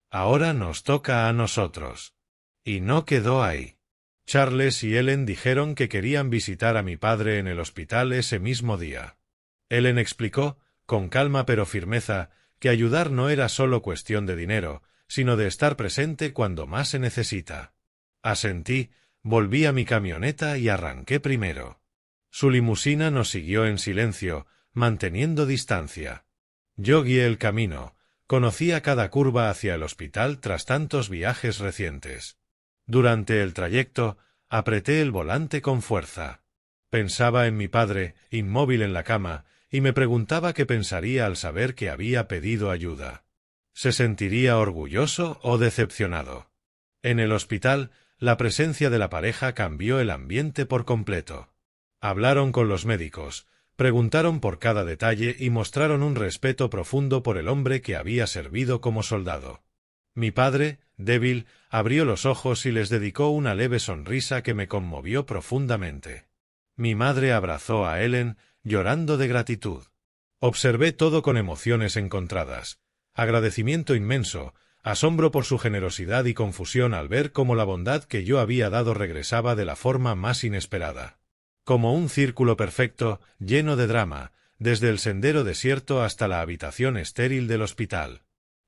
Ahora nos toca a nosotros». Y no quedó ahí. Charles y Ellen dijeron que querían visitar a mi padre en el hospital ese mismo día. Ellen explicó, con calma pero firmeza, que ayudar no era solo cuestión de dinero, sino de estar presente cuando más se necesita. Asentí, volví a mi camioneta y arranqué primero. Su limusina nos siguió en silencio, manteniendo distancia. Yo guié el camino, conocía cada curva hacia el hospital tras tantos viajes recientes. Durante el trayecto, apreté el volante con fuerza. Pensaba en mi padre, inmóvil en la cama, y me preguntaba qué pensaría al saber que había pedido ayuda. ¿Se sentiría orgulloso o decepcionado? En el hospital, la presencia de la pareja cambió el ambiente por completo. Hablaron con los médicos, preguntaron por cada detalle y mostraron un respeto profundo por el hombre que había servido como soldado. Mi padre, débil, abrió los ojos y les dedicó una leve sonrisa que me conmovió profundamente. Mi madre abrazó a Ellen, llorando de gratitud. Observé todo con emociones encontradas, agradecimiento inmenso, asombro por su generosidad y confusión al ver cómo la bondad que yo había dado regresaba de la forma más inesperada. Como un círculo perfecto, lleno de drama, desde el sendero desierto hasta la habitación estéril del hospital.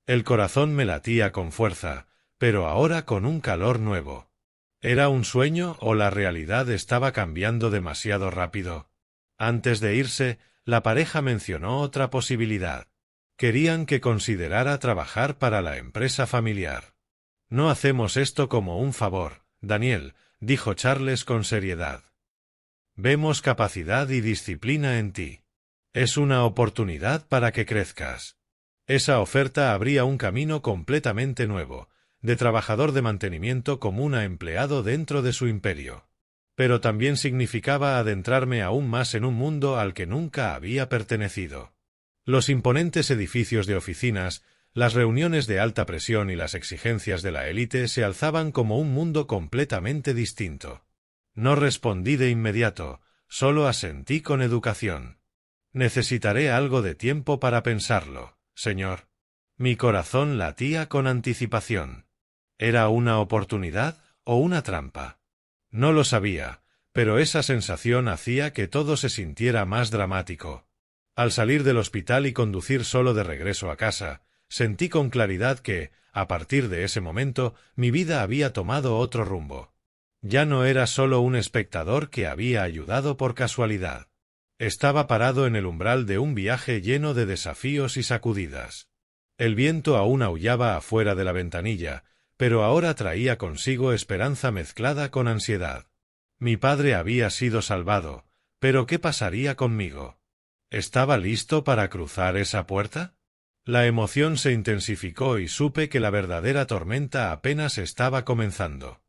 El corazón me latía con fuerza, pero ahora con un calor nuevo. ¿Era un sueño o la realidad estaba cambiando demasiado rápido? Antes de irse, la pareja mencionó otra posibilidad. Querían que considerara trabajar para la empresa familiar. «No hacemos esto como un favor, Daniel», dijo Charles con seriedad. «Vemos capacidad y disciplina en ti. Es una oportunidad para que crezcas». Esa oferta abría un camino completamente nuevo, de trabajador de mantenimiento común a empleado dentro de su imperio. Pero también significaba adentrarme aún más en un mundo al que nunca había pertenecido. Los imponentes edificios de oficinas, las reuniones de alta presión y las exigencias de la élite se alzaban como un mundo completamente distinto. No respondí de inmediato, solo asentí con educación. Necesitaré algo de tiempo para pensarlo, señor. Mi corazón latía con anticipación. ¿Era una oportunidad o una trampa? No lo sabía, pero esa sensación hacía que todo se sintiera más dramático. Al salir del hospital y conducir solo de regreso a casa, sentí con claridad que, a partir de ese momento, mi vida había tomado otro rumbo. Ya no era solo un espectador que había ayudado por casualidad. Estaba parado en el umbral de un viaje lleno de desafíos y sacudidas. El viento aún aullaba afuera de la ventanilla, pero ahora traía consigo esperanza mezclada con ansiedad. Mi padre había sido salvado, pero ¿qué pasaría conmigo? ¿Estaba listo para cruzar esa puerta? La emoción se intensificó y supe que la verdadera tormenta apenas estaba comenzando.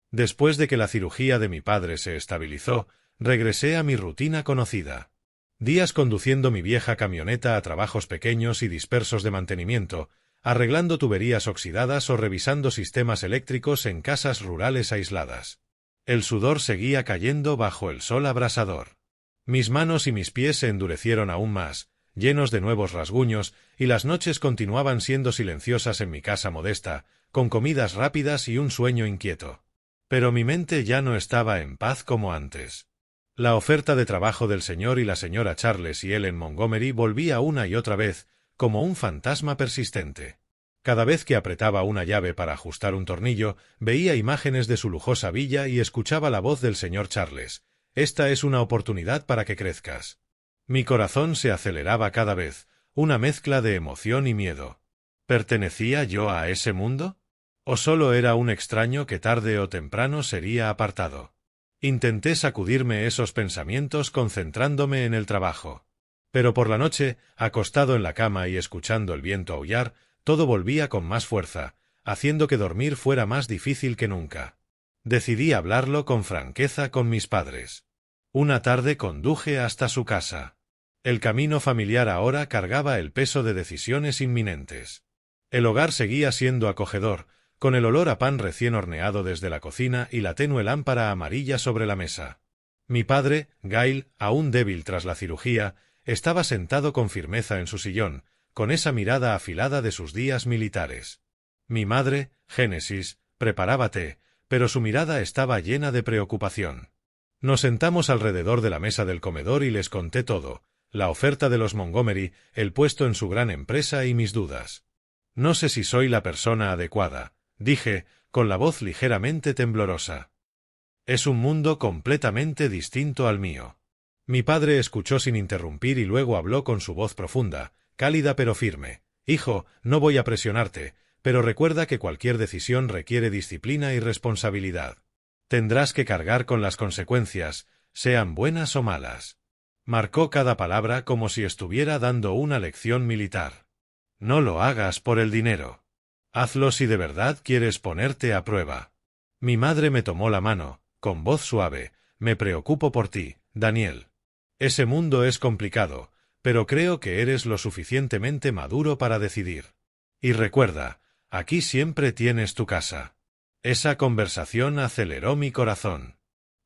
Después de que la cirugía de mi padre se estabilizó, regresé a mi rutina conocida. Días conduciendo mi vieja camioneta a trabajos pequeños y dispersos de mantenimiento, arreglando tuberías oxidadas o revisando sistemas eléctricos en casas rurales aisladas. El sudor seguía cayendo bajo el sol abrasador. Mis manos y mis pies se endurecieron aún más, llenos de nuevos rasguños, y las noches continuaban siendo silenciosas en mi casa modesta, con comidas rápidas y un sueño inquieto. Pero mi mente ya no estaba en paz como antes. La oferta de trabajo del señor y la señora Charles y Ellen Montgomery volvía una y otra vez, como un fantasma persistente. Cada vez que apretaba una llave para ajustar un tornillo, veía imágenes de su lujosa villa y escuchaba la voz del señor Charles. «Esta es una oportunidad para que crezcas». Mi corazón se aceleraba cada vez, una mezcla de emoción y miedo. ¿Pertenecía yo a ese mundo? ¿O solo era un extraño que tarde o temprano sería apartado? Intenté sacudirme esos pensamientos concentrándome en el trabajo. Pero por la noche, acostado en la cama y escuchando el viento aullar, todo volvía con más fuerza, haciendo que dormir fuera más difícil que nunca. Decidí hablarlo con franqueza con mis padres. Una tarde conduje hasta su casa. El camino familiar ahora cargaba el peso de decisiones inminentes. El hogar seguía siendo acogedor, con el olor a pan recién horneado desde la cocina y la tenue lámpara amarilla sobre la mesa. Mi padre, Gail, aún débil tras la cirugía, estaba sentado con firmeza en su sillón, con esa mirada afilada de sus días militares. Mi madre, Génesis, preparaba té, pero su mirada estaba llena de preocupación. Nos sentamos alrededor de la mesa del comedor y les conté todo, la oferta de los Montgomery, el puesto en su gran empresa y mis dudas. «No sé si soy la persona adecuada», dije, con la voz ligeramente temblorosa. «Es un mundo completamente distinto al mío». Mi padre escuchó sin interrumpir y luego habló con su voz profunda, cálida pero firme. «Hijo, no voy a presionarte, pero recuerda que cualquier decisión requiere disciplina y responsabilidad. Tendrás que cargar con las consecuencias, sean buenas o malas». Marcó cada palabra como si estuviera dando una lección militar. «No lo hagas por el dinero. Hazlo si de verdad quieres ponerte a prueba». Mi madre me tomó la mano, con voz suave. «Me preocupo por ti, Daniel. Ese mundo es complicado, pero creo que eres lo suficientemente maduro para decidir. Y recuerda, aquí siempre tienes tu casa». Esa conversación aceleró mi corazón.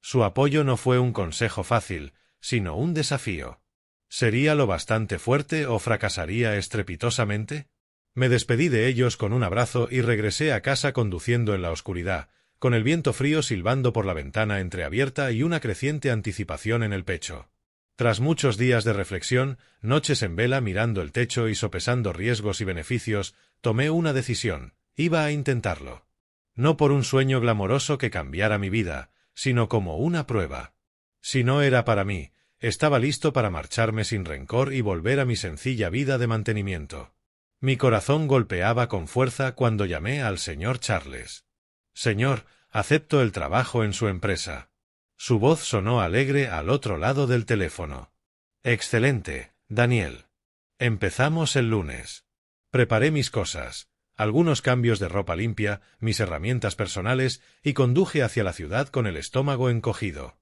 Su apoyo no fue un consejo fácil, sino un desafío. ¿Sería lo bastante fuerte o fracasaría estrepitosamente? Me despedí de ellos con un abrazo y regresé a casa conduciendo en la oscuridad, con el viento frío silbando por la ventana entreabierta y una creciente anticipación en el pecho. Tras muchos días de reflexión, noches en vela mirando el techo y sopesando riesgos y beneficios, tomé una decisión. Iba a intentarlo. No por un sueño glamoroso que cambiara mi vida, sino como una prueba. Si no era para mí, estaba listo para marcharme sin rencor y volver a mi sencilla vida de mantenimiento. Mi corazón golpeaba con fuerza cuando llamé al señor Charles. «Señor, acepto el trabajo en su empresa». Su voz sonó alegre al otro lado del teléfono. «Excelente, Daniel. Empezamos el lunes». Preparé mis cosas, algunos cambios de ropa limpia, mis herramientas personales, y conduje hacia la ciudad con el estómago encogido.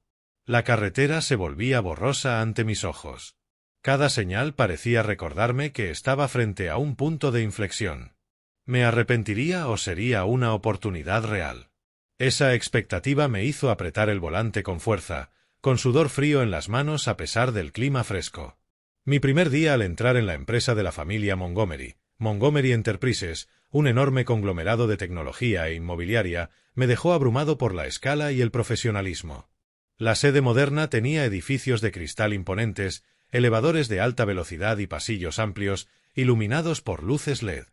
La carretera se volvía borrosa ante mis ojos. Cada señal parecía recordarme que estaba frente a un punto de inflexión. ¿Me arrepentiría o sería una oportunidad real? Esa expectativa me hizo apretar el volante con fuerza, con sudor frío en las manos a pesar del clima fresco. Mi primer día al entrar en la empresa de la familia Montgomery, Montgomery Enterprises, un enorme conglomerado de tecnología e inmobiliaria, me dejó abrumado por la escala y el profesionalismo. La sede moderna tenía edificios de cristal imponentes, elevadores de alta velocidad y pasillos amplios, iluminados por luces LED.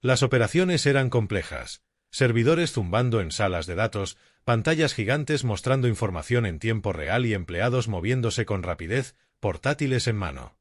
Las operaciones eran complejas, servidores zumbando en salas de datos, pantallas gigantes mostrando información en tiempo real y empleados moviéndose con rapidez, portátiles en mano.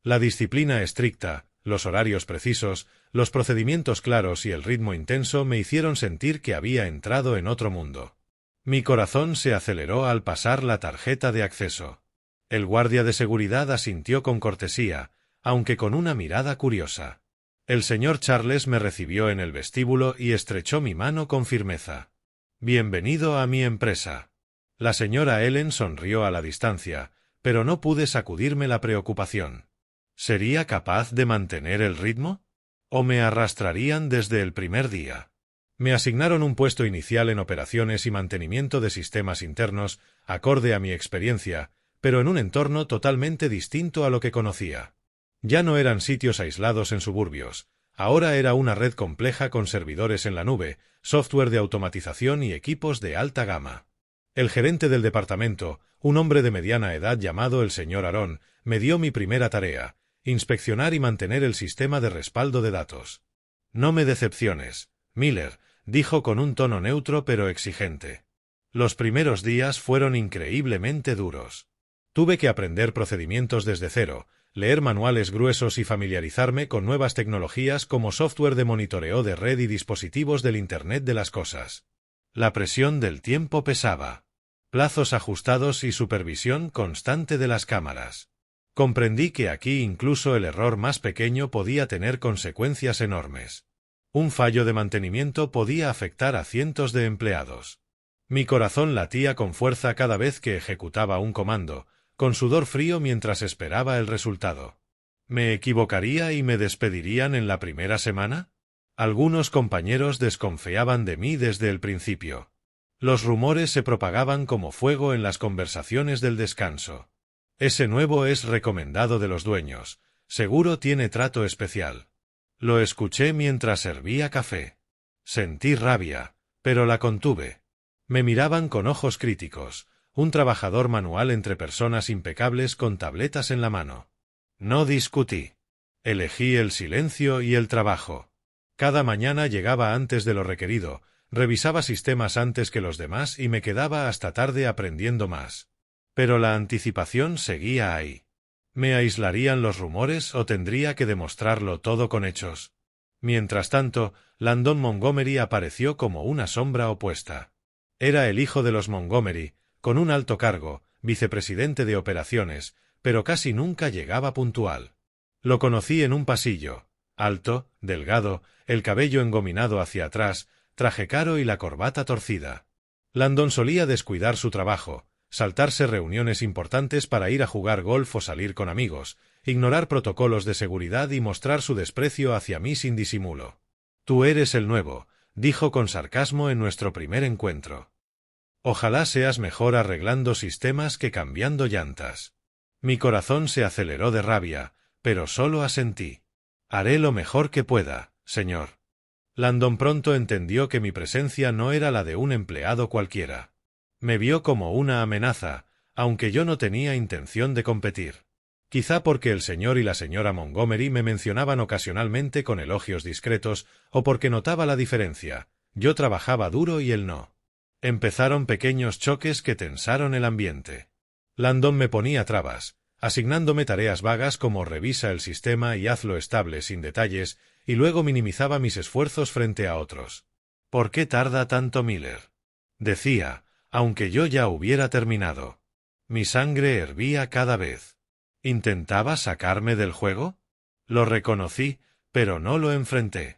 La disciplina estricta, los horarios precisos, los procedimientos claros y el ritmo intenso me hicieron sentir que había entrado en otro mundo. Mi corazón se aceleró al pasar la tarjeta de acceso. El guardia de seguridad asintió con cortesía, aunque con una mirada curiosa. El señor Charles me recibió en el vestíbulo y estrechó mi mano con firmeza. «Bienvenido a mi empresa». La señora Ellen sonrió a la distancia, pero no pude sacudirme la preocupación. ¿Sería capaz de mantener el ritmo? ¿O me arrastrarían desde el primer día? Me asignaron un puesto inicial en operaciones y mantenimiento de sistemas internos, acorde a mi experiencia, pero en un entorno totalmente distinto a lo que conocía. Ya no eran sitios aislados en suburbios, ahora era una red compleja con servidores en la nube, software de automatización y equipos de alta gama. El gerente del departamento, un hombre de mediana edad llamado el señor Aaron, me dio mi primera tarea: inspeccionar y mantener el sistema de respaldo de datos. «No me decepciones, Miller», dijo con un tono neutro pero exigente. Los primeros días fueron increíblemente duros. Tuve que aprender procedimientos desde cero, leer manuales gruesos y familiarizarme con nuevas tecnologías como software de monitoreo de red y dispositivos del Internet de las cosas. La presión del tiempo pesaba. Plazos ajustados y supervisión constante de las cámaras. Comprendí que aquí incluso el error más pequeño podía tener consecuencias enormes. Un fallo de mantenimiento podía afectar a cientos de empleados. Mi corazón latía con fuerza cada vez que ejecutaba un comando, con sudor frío mientras esperaba el resultado. ¿Me equivocaría y me despedirían en la primera semana? Algunos compañeros desconfiaban de mí desde el principio. Los rumores se propagaban como fuego en las conversaciones del descanso. «Ese nuevo es recomendado de los dueños, seguro tiene trato especial». Lo escuché mientras servía café. Sentí rabia, pero la contuve. Me miraban con ojos críticos, un trabajador manual entre personas impecables con tabletas en la mano. No discutí. Elegí el silencio y el trabajo. Cada mañana llegaba antes de lo requerido, revisaba sistemas antes que los demás y me quedaba hasta tarde aprendiendo más. Pero la anticipación seguía ahí. ¿Me aislarían los rumores o tendría que demostrarlo todo con hechos? Mientras tanto, Landon Montgomery apareció como una sombra opuesta. Era el hijo de los Montgomery, con un alto cargo, vicepresidente de operaciones, pero casi nunca llegaba puntual. Lo conocí en un pasillo, alto, delgado, el cabello engominado hacia atrás, traje caro y la corbata torcida. Landon solía descuidar su trabajo, saltarse reuniones importantes para ir a jugar golf o salir con amigos, ignorar protocolos de seguridad y mostrar su desprecio hacia mí sin disimulo. «Tú eres el nuevo», dijo con sarcasmo en nuestro primer encuentro. «Ojalá seas mejor arreglando sistemas que cambiando llantas». Mi corazón se aceleró de rabia, pero solo asentí. «Haré lo mejor que pueda, señor». Landon pronto entendió que mi presencia no era la de un empleado cualquiera. Me vio como una amenaza, aunque yo no tenía intención de competir. Quizá porque el señor y la señora Montgomery me mencionaban ocasionalmente con elogios discretos o porque notaba la diferencia. Yo trabajaba duro y él no. Empezaron pequeños choques que tensaron el ambiente. Landon me ponía trabas, asignándome tareas vagas como revisa el sistema y hazlo estable sin detalles, y luego minimizaba mis esfuerzos frente a otros. «¿Por qué tarda tanto Miller?», decía, aunque yo ya hubiera terminado. Mi sangre hervía cada vez. ¿Intentaba sacarme del juego? Lo reconocí, pero no lo enfrenté.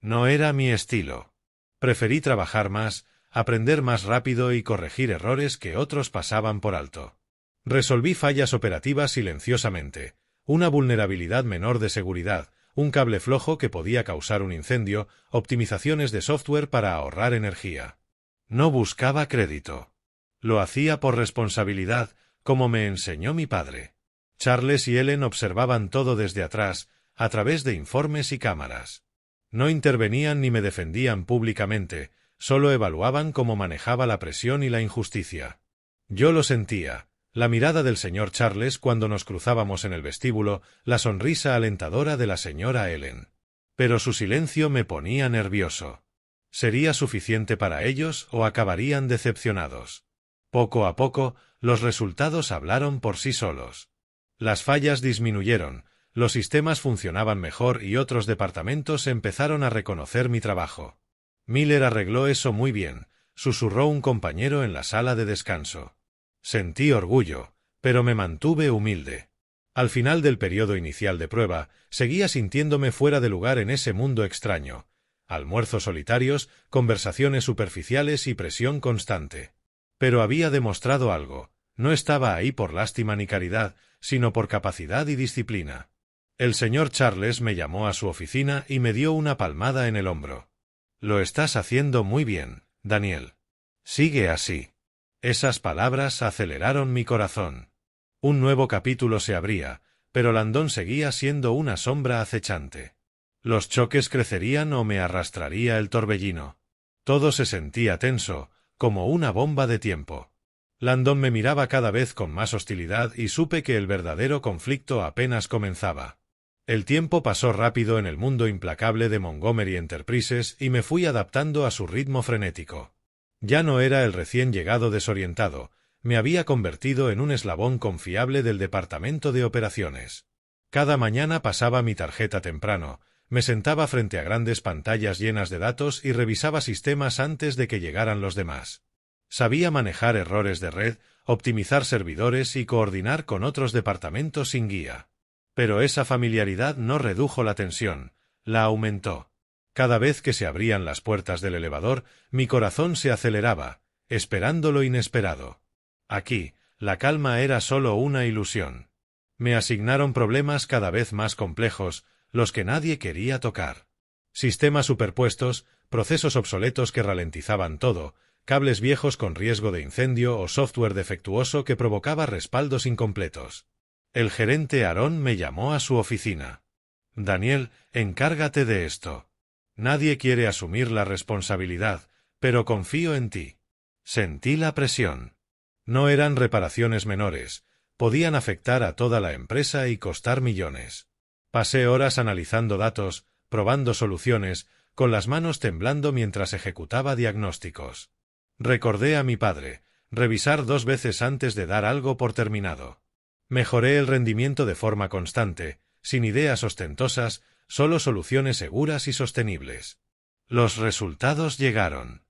No era mi estilo. Preferí trabajar más, aprender más rápido y corregir errores que otros pasaban por alto. Resolví fallas operativas silenciosamente, una vulnerabilidad menor de seguridad, un cable flojo que podía causar un incendio, optimizaciones de software para ahorrar energía. No buscaba crédito. Lo hacía por responsabilidad, como me enseñó mi padre. Charles y Ellen observaban todo desde atrás, a través de informes y cámaras. No intervenían ni me defendían públicamente, solo evaluaban cómo manejaba la presión y la injusticia. Yo lo sentía, la mirada del señor Charles cuando nos cruzábamos en el vestíbulo, la sonrisa alentadora de la señora Ellen. Pero su silencio me ponía nervioso. ¿Sería suficiente para ellos o acabarían decepcionados? Poco a poco, los resultados hablaron por sí solos. Las fallas disminuyeron, los sistemas funcionaban mejor y otros departamentos empezaron a reconocer mi trabajo. Miller arregló eso muy bien, susurró un compañero en la sala de descanso. Sentí orgullo, pero me mantuve humilde. Al final del periodo inicial de prueba, seguía sintiéndome fuera de lugar en ese mundo extraño. Almuerzos solitarios, conversaciones superficiales y presión constante. Pero había demostrado algo, no estaba ahí por lástima ni caridad, sino por capacidad y disciplina. El señor Charles me llamó a su oficina y me dio una palmada en el hombro. Lo estás haciendo muy bien, Daniel. Sigue así. Esas palabras aceleraron mi corazón. Un nuevo capítulo se abría, pero Landon seguía siendo una sombra acechante. Los choques crecerían o me arrastraría el torbellino. Todo se sentía tenso, como una bomba de tiempo. Landon me miraba cada vez con más hostilidad y supe que el verdadero conflicto apenas comenzaba. El tiempo pasó rápido en el mundo implacable de Montgomery Enterprises y me fui adaptando a su ritmo frenético. Ya no era el recién llegado desorientado, me había convertido en un eslabón confiable del departamento de operaciones. Cada mañana pasaba mi tarjeta temprano, me sentaba frente a grandes pantallas llenas de datos y revisaba sistemas antes de que llegaran los demás. Sabía manejar errores de red, optimizar servidores y coordinar con otros departamentos sin guía. Pero esa familiaridad no redujo la tensión, la aumentó. Cada vez que se abrían las puertas del elevador, mi corazón se aceleraba, esperando lo inesperado. Aquí, la calma era solo una ilusión. Me asignaron problemas cada vez más complejos, los que nadie quería tocar. Sistemas superpuestos, procesos obsoletos que ralentizaban todo, cables viejos con riesgo de incendio o software defectuoso que provocaba respaldos incompletos. El gerente Aaron me llamó a su oficina. Daniel, encárgate de esto. Nadie quiere asumir la responsabilidad, pero confío en ti. Sentí la presión. No eran reparaciones menores, podían afectar a toda la empresa y costar millones. Pasé horas analizando datos, probando soluciones, con las manos temblando mientras ejecutaba diagnósticos. Recordé a mi padre, revisar 2 veces antes de dar algo por terminado. Mejoré el rendimiento de forma constante, sin ideas ostentosas, solo soluciones seguras y sostenibles. Los resultados llegaron.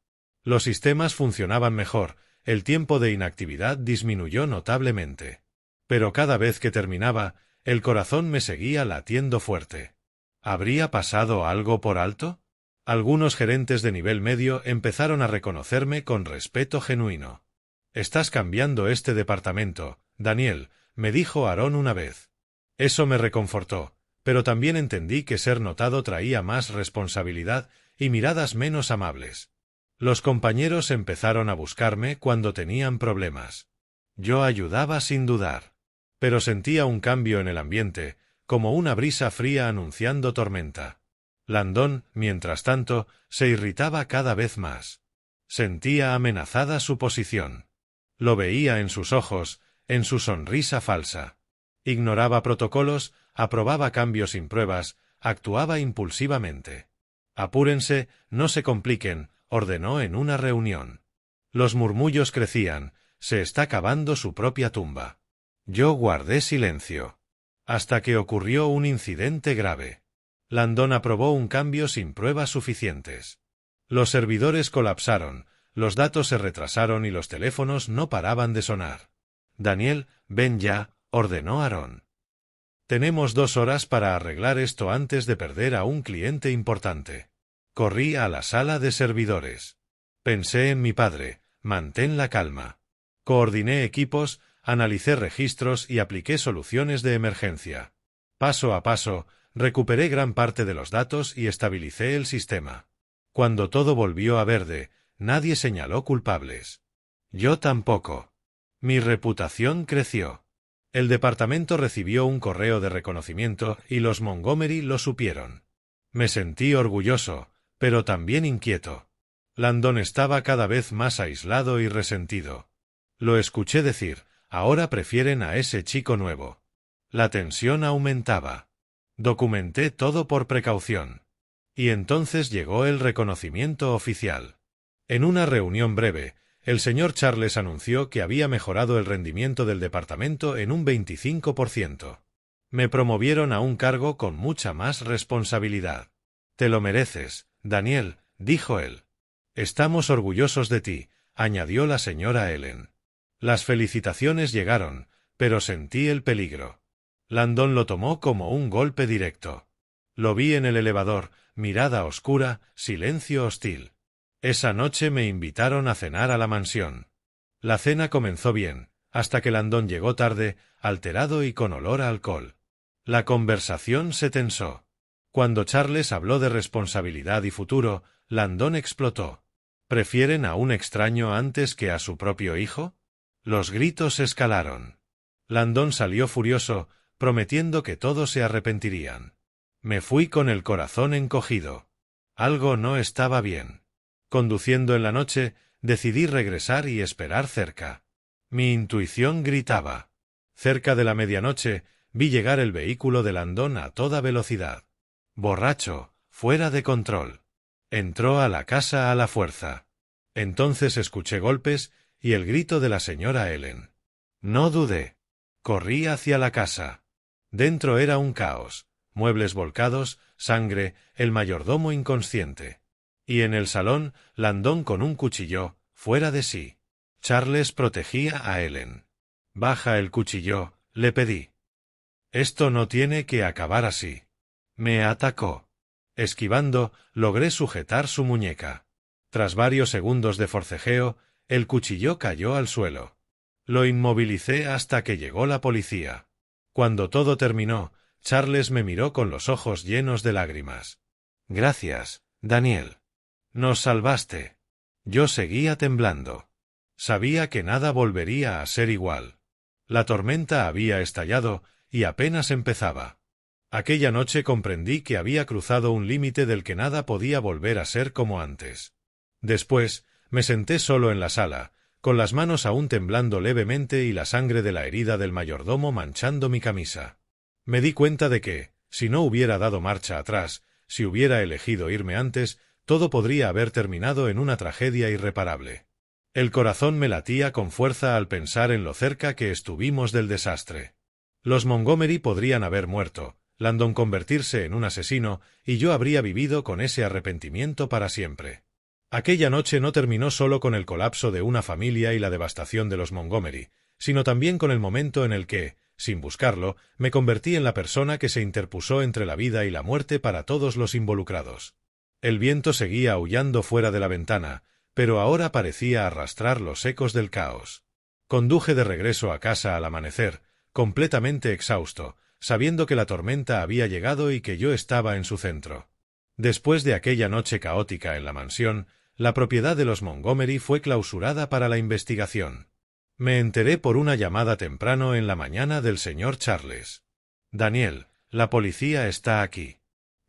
Los sistemas funcionaban mejor, el tiempo de inactividad disminuyó notablemente. Pero cada vez que terminaba, el corazón me seguía latiendo fuerte. ¿Habría pasado algo por alto? Algunos gerentes de nivel medio empezaron a reconocerme con respeto genuino. «Estás cambiando este departamento, Daniel», me dijo Aaron una vez. Eso me reconfortó, pero también entendí que ser notado traía más responsabilidad y miradas menos amables. Los compañeros empezaron a buscarme cuando tenían problemas. Yo ayudaba sin dudar. Pero sentía un cambio en el ambiente, como una brisa fría anunciando tormenta. Landon, mientras tanto, se irritaba cada vez más. Sentía amenazada su posición. Lo veía en sus ojos, en su sonrisa falsa. Ignoraba protocolos, aprobaba cambios sin pruebas, actuaba impulsivamente. «Apúrense, no se compliquen», ordenó en una reunión. Los murmullos crecían, se está cavando su propia tumba. Yo guardé silencio. Hasta que ocurrió un incidente grave. Landon aprobó un cambio sin pruebas suficientes. Los servidores colapsaron, los datos se retrasaron y los teléfonos no paraban de sonar. «Daniel, ven ya», ordenó Aaron. Tenemos 2 horas para arreglar esto antes de perder a un cliente importante. Corrí a la sala de servidores. Pensé en mi padre, mantén la calma. Coordiné equipos, analicé registros y apliqué soluciones de emergencia. Paso a paso, recuperé gran parte de los datos y estabilicé el sistema. Cuando todo volvió a verde, nadie señaló culpables. Yo tampoco. Mi reputación creció. El departamento recibió un correo de reconocimiento y los Montgomery lo supieron. Me sentí orgulloso, pero también inquieto. Landon estaba cada vez más aislado y resentido. Lo escuché decir, ahora prefieren a ese chico nuevo. La tensión aumentaba. Documenté todo por precaución. Y entonces llegó el reconocimiento oficial. En una reunión breve, el señor Charles anunció que había mejorado el rendimiento del departamento en un 25%. Me promovieron a un cargo con mucha más responsabilidad. Te lo mereces, Daniel, dijo él. Estamos orgullosos de ti, añadió la señora Ellen. Las felicitaciones llegaron, pero sentí el peligro. Landon lo tomó como un golpe directo. Lo vi en el elevador, mirada oscura, silencio hostil. Esa noche me invitaron a cenar a la mansión. La cena comenzó bien, hasta que Landon llegó tarde, alterado y con olor a alcohol. La conversación se tensó. Cuando Charles habló de responsabilidad y futuro, Landon explotó. ¿Prefieren a un extraño antes que a su propio hijo? Los gritos escalaron. Landon salió furioso, prometiendo que todos se arrepentirían. Me fui con el corazón encogido. Algo no estaba bien. Conduciendo en la noche, decidí regresar y esperar cerca. Mi intuición gritaba. Cerca de la medianoche, vi llegar el vehículo de Landon a toda velocidad. Borracho, fuera de control. Entró a la casa a la fuerza. Entonces escuché golpes y el grito de la señora Ellen. No dudé. Corrí hacia la casa. Dentro era un caos. Muebles volcados, sangre, el mayordomo inconsciente. Y en el salón, Landon con un cuchillo, fuera de sí. Charles protegía a Ellen. Baja el cuchillo, le pedí. Esto no tiene que acabar así. Me atacó. Esquivando, logré sujetar su muñeca. Tras varios segundos de forcejeo, el cuchillo cayó al suelo. Lo inmovilicé hasta que llegó la policía. Cuando todo terminó, Charles me miró con los ojos llenos de lágrimas. Gracias, Daniel. Nos salvaste. Yo seguía temblando. Sabía que nada volvería a ser igual. La tormenta había estallado y apenas empezaba. Aquella noche comprendí que había cruzado un límite del que nada podía volver a ser como antes. Después, me senté solo en la sala, con las manos aún temblando levemente y la sangre de la herida del mayordomo manchando mi camisa. Me di cuenta de que, si no hubiera dado marcha atrás, si hubiera elegido irme antes, todo podría haber terminado en una tragedia irreparable. El corazón me latía con fuerza al pensar en lo cerca que estuvimos del desastre. Los Montgomery podrían haber muerto, Landon convertirse en un asesino, y yo habría vivido con ese arrepentimiento para siempre. Aquella noche no terminó solo con el colapso de una familia y la devastación de los Montgomery, sino también con el momento en el que, sin buscarlo, me convertí en la persona que se interpuso entre la vida y la muerte para todos los involucrados. El viento seguía aullando fuera de la ventana, pero ahora parecía arrastrar los ecos del caos. Conduje de regreso a casa al amanecer, completamente exhausto, sabiendo que la tormenta había llegado y que yo estaba en su centro. Después de aquella noche caótica en la mansión, la propiedad de los Montgomery fue clausurada para la investigación. Me enteré por una llamada temprano en la mañana del señor Charles. Daniel, la policía está aquí.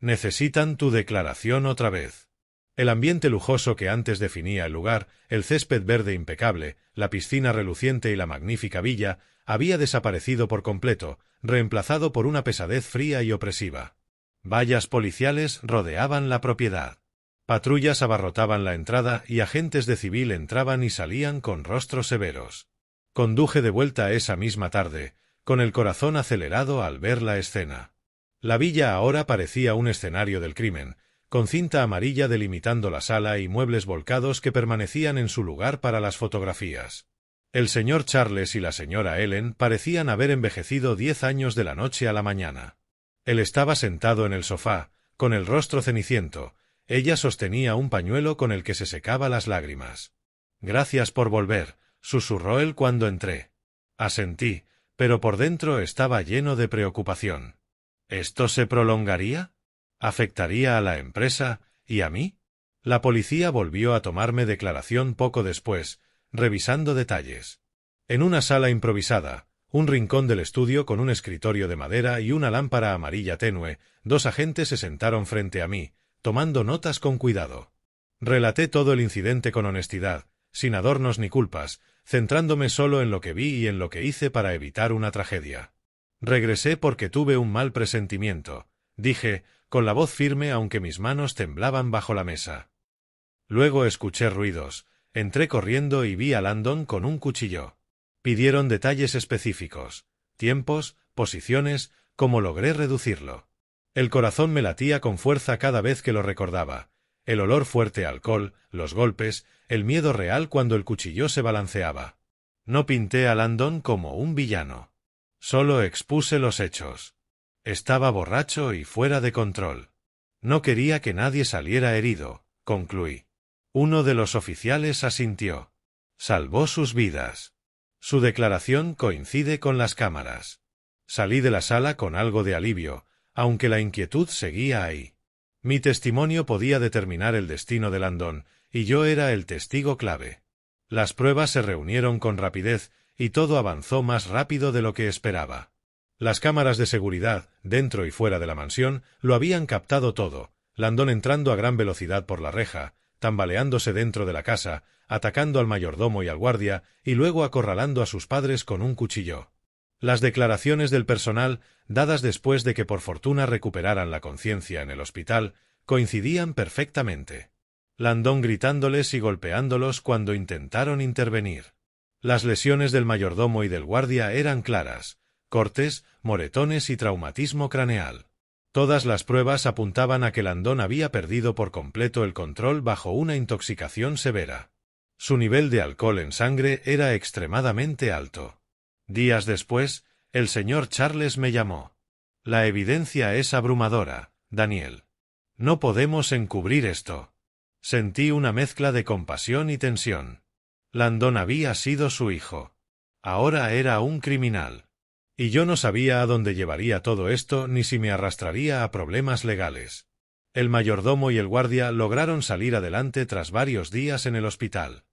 Necesitan tu declaración otra vez. El ambiente lujoso que antes definía el lugar, el césped verde impecable, la piscina reluciente y la magnífica villa, había desaparecido por completo, reemplazado por una pesadez fría y opresiva. Vallas policiales rodeaban la propiedad. Patrullas abarrotaban la entrada y agentes de civil entraban y salían con rostros severos. Conduje de vuelta esa misma tarde, con el corazón acelerado al ver la escena. La villa ahora parecía un escenario del crimen, con cinta amarilla delimitando la sala y muebles volcados que permanecían en su lugar para las fotografías. El señor Charles y la señora Ellen parecían haber envejecido 10 años de la noche a la mañana. Él estaba sentado en el sofá, con el rostro ceniciento. Ella sostenía un pañuelo con el que se secaba las lágrimas. «Gracias por volver», susurró él cuando entré. Asentí, pero por dentro estaba lleno de preocupación. ¿Esto se prolongaría? ¿Afectaría a la empresa y a mí? La policía volvió a tomarme declaración poco después, revisando detalles. En una sala improvisada, un rincón del estudio con un escritorio de madera y una lámpara amarilla tenue, 2 agentes se sentaron frente a mí, tomando notas con cuidado. Relaté todo el incidente con honestidad, sin adornos ni culpas, centrándome solo en lo que vi y en lo que hice para evitar una tragedia. Regresé porque tuve un mal presentimiento, dije, con la voz firme aunque mis manos temblaban bajo la mesa. Luego escuché ruidos, entré corriendo y vi a Landon con un cuchillo. Pidieron detalles específicos, tiempos, posiciones, cómo logré reducirlo. El corazón me latía con fuerza cada vez que lo recordaba. El olor fuerte a alcohol, los golpes, el miedo real cuando el cuchillo se balanceaba. No pinté a Landon como un villano. Solo expuse los hechos. Estaba borracho y fuera de control. No quería que nadie saliera herido, concluí. Uno de los oficiales asintió. Salvó sus vidas. Su declaración coincide con las cámaras. Salí de la sala con algo de alivio, aunque la inquietud seguía ahí. Mi testimonio podía determinar el destino de Landon, y yo era el testigo clave. Las pruebas se reunieron con rapidez, y todo avanzó más rápido de lo que esperaba. Las cámaras de seguridad, dentro y fuera de la mansión, lo habían captado todo. Landon entrando a gran velocidad por la reja, tambaleándose dentro de la casa, atacando al mayordomo y al guardia, y luego acorralando a sus padres con un cuchillo. Las declaraciones del personal, dadas después de que por fortuna recuperaran la conciencia en el hospital, coincidían perfectamente. Landon gritándoles y golpeándolos cuando intentaron intervenir. Las lesiones del mayordomo y del guardia eran claras, cortes, moretones y traumatismo craneal. Todas las pruebas apuntaban a que Landon había perdido por completo el control bajo una intoxicación severa. Su nivel de alcohol en sangre era extremadamente alto. Días después, el señor Charles me llamó. La evidencia es abrumadora, Daniel. No podemos encubrir esto. Sentí una mezcla de compasión y tensión. Landon había sido su hijo. Ahora era un criminal. Y yo no sabía a dónde llevaría todo esto ni si me arrastraría a problemas legales. El mayordomo y el guardia lograron salir adelante tras varios días en el hospital.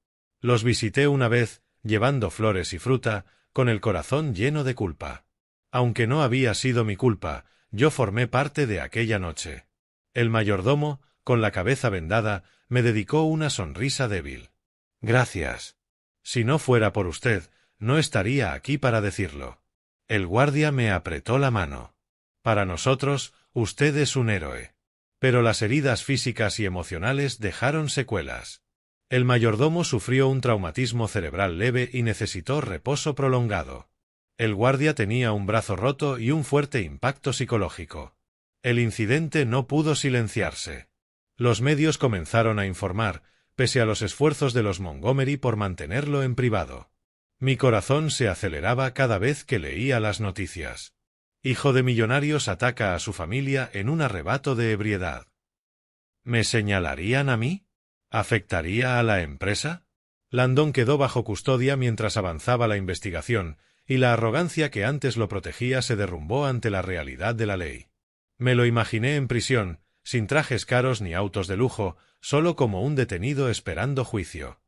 Los visité una vez, llevando flores y fruta, con el corazón lleno de culpa. Aunque no había sido mi culpa, yo formé parte de aquella noche. El mayordomo, con la cabeza vendada, me dedicó una sonrisa débil. Gracias. Si no fuera por usted, no estaría aquí para decirlo. El guardia me apretó la mano. Para nosotros, usted es un héroe. Pero las heridas físicas y emocionales dejaron secuelas. El mayordomo sufrió un traumatismo cerebral leve y necesitó reposo prolongado. El guardia tenía un brazo roto y un fuerte impacto psicológico. El incidente no pudo silenciarse. Los medios comenzaron a informar, pese a los esfuerzos de los Montgomery por mantenerlo en privado. Mi corazón se aceleraba cada vez que leía las noticias. Hijo de millonarios ataca a su familia en un arrebato de ebriedad. ¿Me señalarían a mí? ¿Afectaría a la empresa? Landon quedó bajo custodia mientras avanzaba la investigación, y la arrogancia que antes lo protegía se derrumbó ante la realidad de la ley. Me lo imaginé en prisión, sin trajes caros ni autos de lujo, solo como un detenido esperando juicio.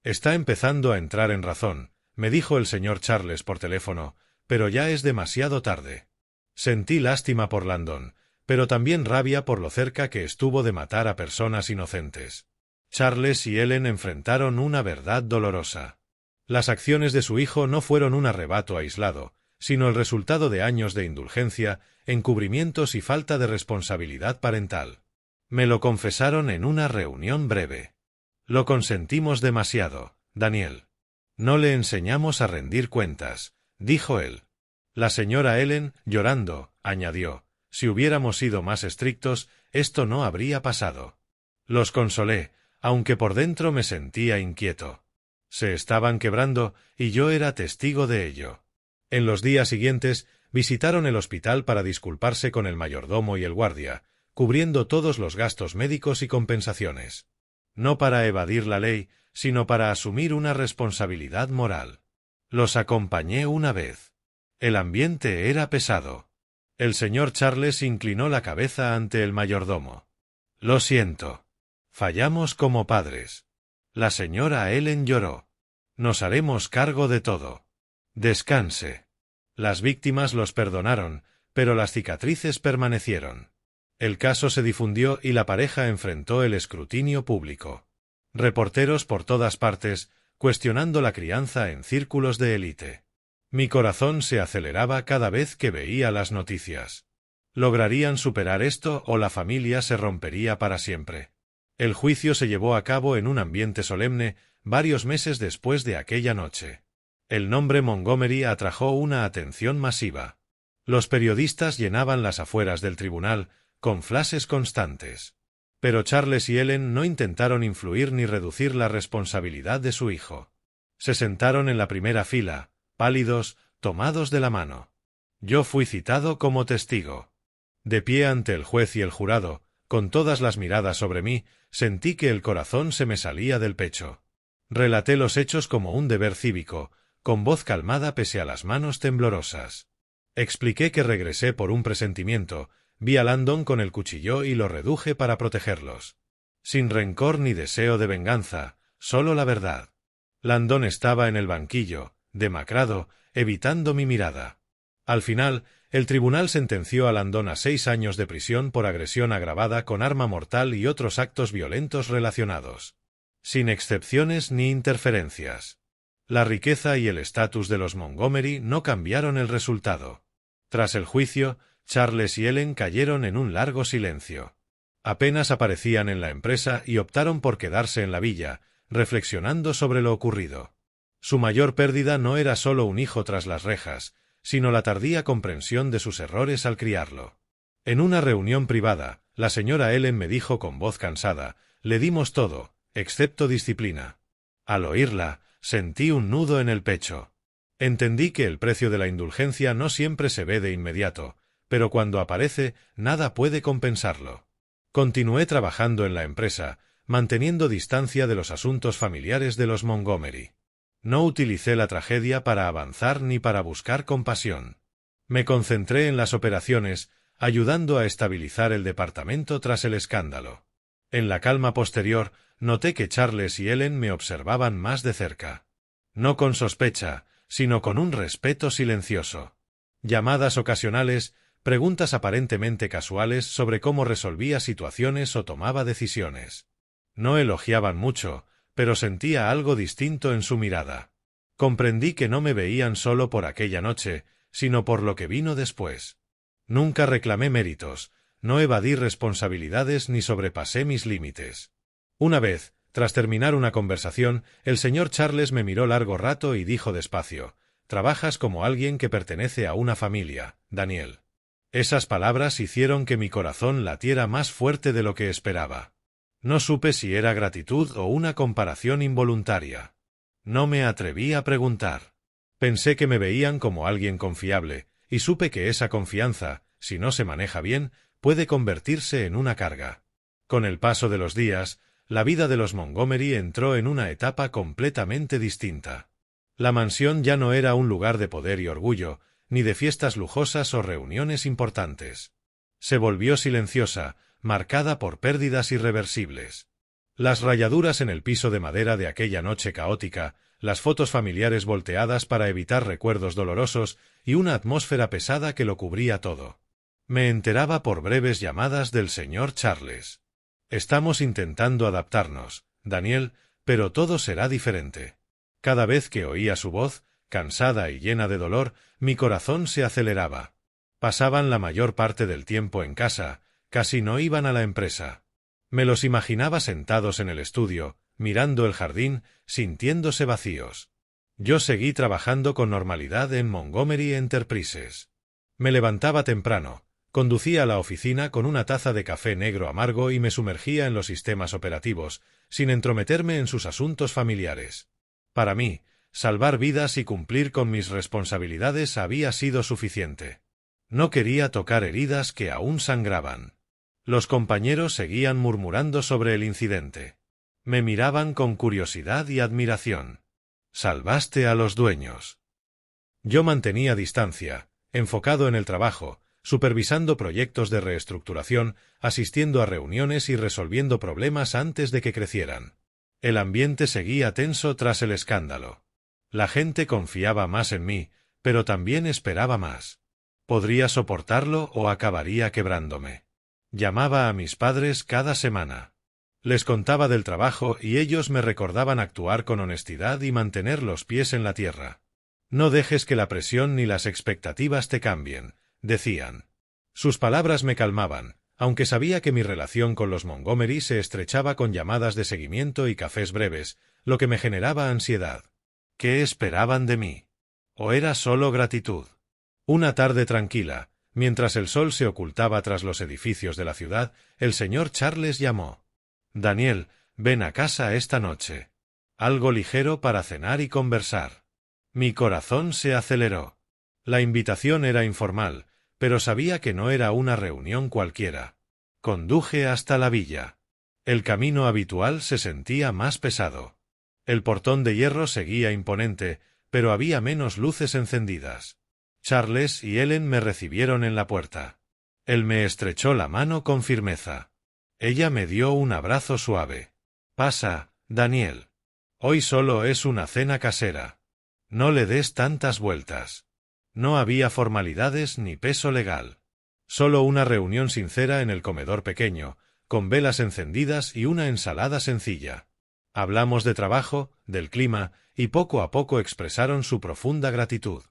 Está empezando a entrar en razón, me dijo el señor Charles por teléfono, pero ya es demasiado tarde. Sentí lástima por Landon, pero también rabia por lo cerca que estuvo de matar a personas inocentes. Charles y Ellen enfrentaron una verdad dolorosa. Las acciones de su hijo no fueron un arrebato aislado, sino el resultado de años de indulgencia, encubrimientos y falta de responsabilidad parental. Me lo confesaron en una reunión breve. Lo consentimos demasiado, Daniel. No le enseñamos a rendir cuentas, dijo él. La señora Ellen, llorando, añadió, si hubiéramos sido más estrictos, esto no habría pasado. Los consolé, aunque por dentro me sentía inquieto. Se estaban quebrando, y yo era testigo de ello. En los días siguientes, visitaron el hospital para disculparse con el mayordomo y el guardia, cubriendo todos los gastos médicos y compensaciones. No para evadir la ley, sino para asumir una responsabilidad moral. Los acompañé una vez. El ambiente era pesado. El señor Charles inclinó la cabeza ante el mayordomo. Lo siento. Fallamos como padres. La señora Ellen lloró. Nos haremos cargo de todo. Descanse. Las víctimas los perdonaron, pero las cicatrices permanecieron. El caso se difundió y la pareja enfrentó el escrutinio público. Reporteros por todas partes, cuestionando la crianza en círculos de élite. Mi corazón se aceleraba cada vez que veía las noticias. ¿Lograrían superar esto o la familia se rompería para siempre? El juicio se llevó a cabo en un ambiente solemne, varios meses después de aquella noche. El nombre Montgomery atrajo una atención masiva. Los periodistas llenaban las afueras del tribunal, con flashes constantes. Pero Charles y Ellen no intentaron influir ni reducir la responsabilidad de su hijo. Se sentaron en la primera fila, pálidos, tomados de la mano. Yo fui citado como testigo. De pie ante el juez y el jurado, con todas las miradas sobre mí, sentí que el corazón se me salía del pecho. Relaté los hechos como un deber cívico, con voz calmada pese a las manos temblorosas. Expliqué que regresé por un presentimiento, vi a Landon con el cuchillo y lo reduje para protegerlos. Sin rencor ni deseo de venganza, solo la verdad. Landon estaba en el banquillo, demacrado, evitando mi mirada. Al final, el tribunal sentenció a Landon a 6 años de prisión por agresión agravada con arma mortal y otros actos violentos relacionados. Sin excepciones ni interferencias. La riqueza y el estatus de los Montgomery no cambiaron el resultado. Tras el juicio, Charles y Ellen cayeron en un largo silencio. Apenas aparecían en la empresa y optaron por quedarse en la villa, reflexionando sobre lo ocurrido. Su mayor pérdida no era solo un hijo tras las rejas, sino la tardía comprensión de sus errores al criarlo. En una reunión privada, la señora Ellen me dijo con voz cansada, «Le dimos todo, excepto disciplina». Al oírla, sentí un nudo en el pecho. Entendí que el precio de la indulgencia no siempre se ve de inmediato, pero cuando aparece, nada puede compensarlo. Continué trabajando en la empresa, manteniendo distancia de los asuntos familiares de los Montgomery. No utilicé la tragedia para avanzar ni para buscar compasión. Me concentré en las operaciones, ayudando a estabilizar el departamento tras el escándalo. En la calma posterior, noté que Charles y Ellen me observaban más de cerca. No con sospecha, sino con un respeto silencioso. Llamadas ocasionales, preguntas aparentemente casuales sobre cómo resolvía situaciones o tomaba decisiones. No elogiaban mucho, pero sentía algo distinto en su mirada. Comprendí que no me veían solo por aquella noche, sino por lo que vino después. Nunca reclamé méritos, no evadí responsabilidades ni sobrepasé mis límites. Una vez, tras terminar una conversación, el señor Charles me miró largo rato y dijo despacio, «Trabajas como alguien que pertenece a una familia, Daniel». Esas palabras hicieron que mi corazón latiera más fuerte de lo que esperaba. No supe si era gratitud o una comparación involuntaria. No me atreví a preguntar. Pensé que me veían como alguien confiable, y supe que esa confianza, si no se maneja bien, puede convertirse en una carga. Con el paso de los días, la vida de los Montgomery entró en una etapa completamente distinta. La mansión ya no era un lugar de poder y orgullo, ni de fiestas lujosas o reuniones importantes. Se volvió silenciosa, marcada por pérdidas irreversibles. Las rayaduras en el piso de madera de aquella noche caótica, las fotos familiares volteadas para evitar recuerdos dolorosos y una atmósfera pesada que lo cubría todo. Me enteraba por breves llamadas del señor Charles. «Estamos intentando adaptarnos, Daniel, pero todo será diferente». Cada vez que oía su voz, cansada y llena de dolor, mi corazón se aceleraba. Pasaban la mayor parte del tiempo en casa, casi no iban a la empresa. Me los imaginaba sentados en el estudio, mirando el jardín, sintiéndose vacíos. Yo seguí trabajando con normalidad en Montgomery Enterprises. Me levantaba temprano, conducía a la oficina con una taza de café negro amargo y me sumergía en los sistemas operativos, sin entrometerme en sus asuntos familiares. Para mí, salvar vidas y cumplir con mis responsabilidades había sido suficiente. No quería tocar heridas que aún sangraban. Los compañeros seguían murmurando sobre el incidente. Me miraban con curiosidad y admiración. «Salvaste a los dueños». Yo mantenía distancia, enfocado en el trabajo, supervisando proyectos de reestructuración, asistiendo a reuniones y resolviendo problemas antes de que crecieran. El ambiente seguía tenso tras el escándalo. La gente confiaba más en mí, pero también esperaba más. ¿Podría soportarlo o acabaría quebrándome? Llamaba a mis padres cada semana. Les contaba del trabajo y ellos me recordaban actuar con honestidad y mantener los pies en la tierra. «No dejes que la presión ni las expectativas te cambien», decían. Sus palabras me calmaban, aunque sabía que mi relación con los Montgomery se estrechaba con llamadas de seguimiento y cafés breves, lo que me generaba ansiedad. ¿Qué esperaban de mí? ¿O era solo gratitud? Una tarde tranquila, mientras el sol se ocultaba tras los edificios de la ciudad, el señor Charles llamó. «Daniel, ven a casa esta noche. Algo ligero para cenar y conversar». Mi corazón se aceleró. La invitación era informal, pero sabía que no era una reunión cualquiera. Conduje hasta la villa. El camino habitual se sentía más pesado. El portón de hierro seguía imponente, pero había menos luces encendidas. Charles y Ellen me recibieron en la puerta. Él me estrechó la mano con firmeza. Ella me dio un abrazo suave. «Pasa, Daniel. Hoy solo es una cena casera. No le des tantas vueltas». No había formalidades ni peso legal. Solo una reunión sincera en el comedor pequeño, con velas encendidas y una ensalada sencilla. Hablamos de trabajo, del clima, y poco a poco expresaron su profunda gratitud.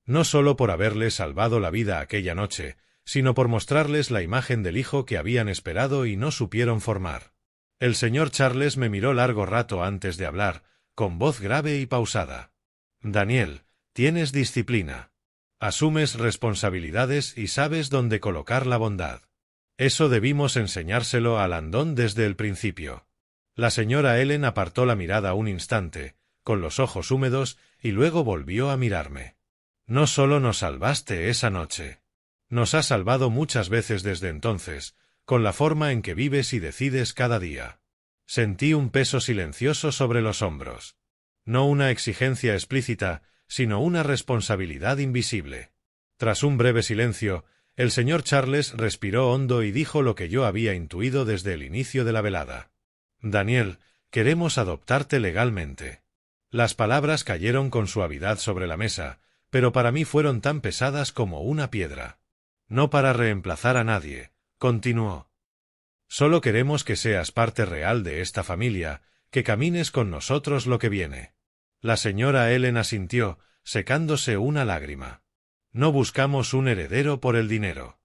No solo por haberles salvado la vida aquella noche, sino por mostrarles la imagen del hijo que habían esperado y no supieron formar. El señor Charles me miró largo rato antes de hablar, con voz grave y pausada. «Daniel, tienes disciplina. Asumes responsabilidades y sabes dónde colocar la bondad. Eso debimos enseñárselo a Landon desde el principio». La señora Ellen apartó la mirada un instante, con los ojos húmedos, y luego volvió a mirarme. «No solo nos salvaste esa noche. Nos has salvado muchas veces desde entonces, con la forma en que vives y decides cada día». Sentí un peso silencioso sobre los hombros. No una exigencia explícita, sino una responsabilidad invisible. Tras un breve silencio, el señor Charles respiró hondo y dijo lo que yo había intuido desde el inicio de la velada. «Daniel, queremos adoptarte legalmente». Las palabras cayeron con suavidad sobre la mesa, pero para mí fueron tan pesadas como una piedra. «No para reemplazar a nadie», continuó. «Solo queremos que seas parte real de esta familia, que camines con nosotros lo que viene». La señora Ellen asintió, secándose una lágrima. «No buscamos un heredero por el dinero.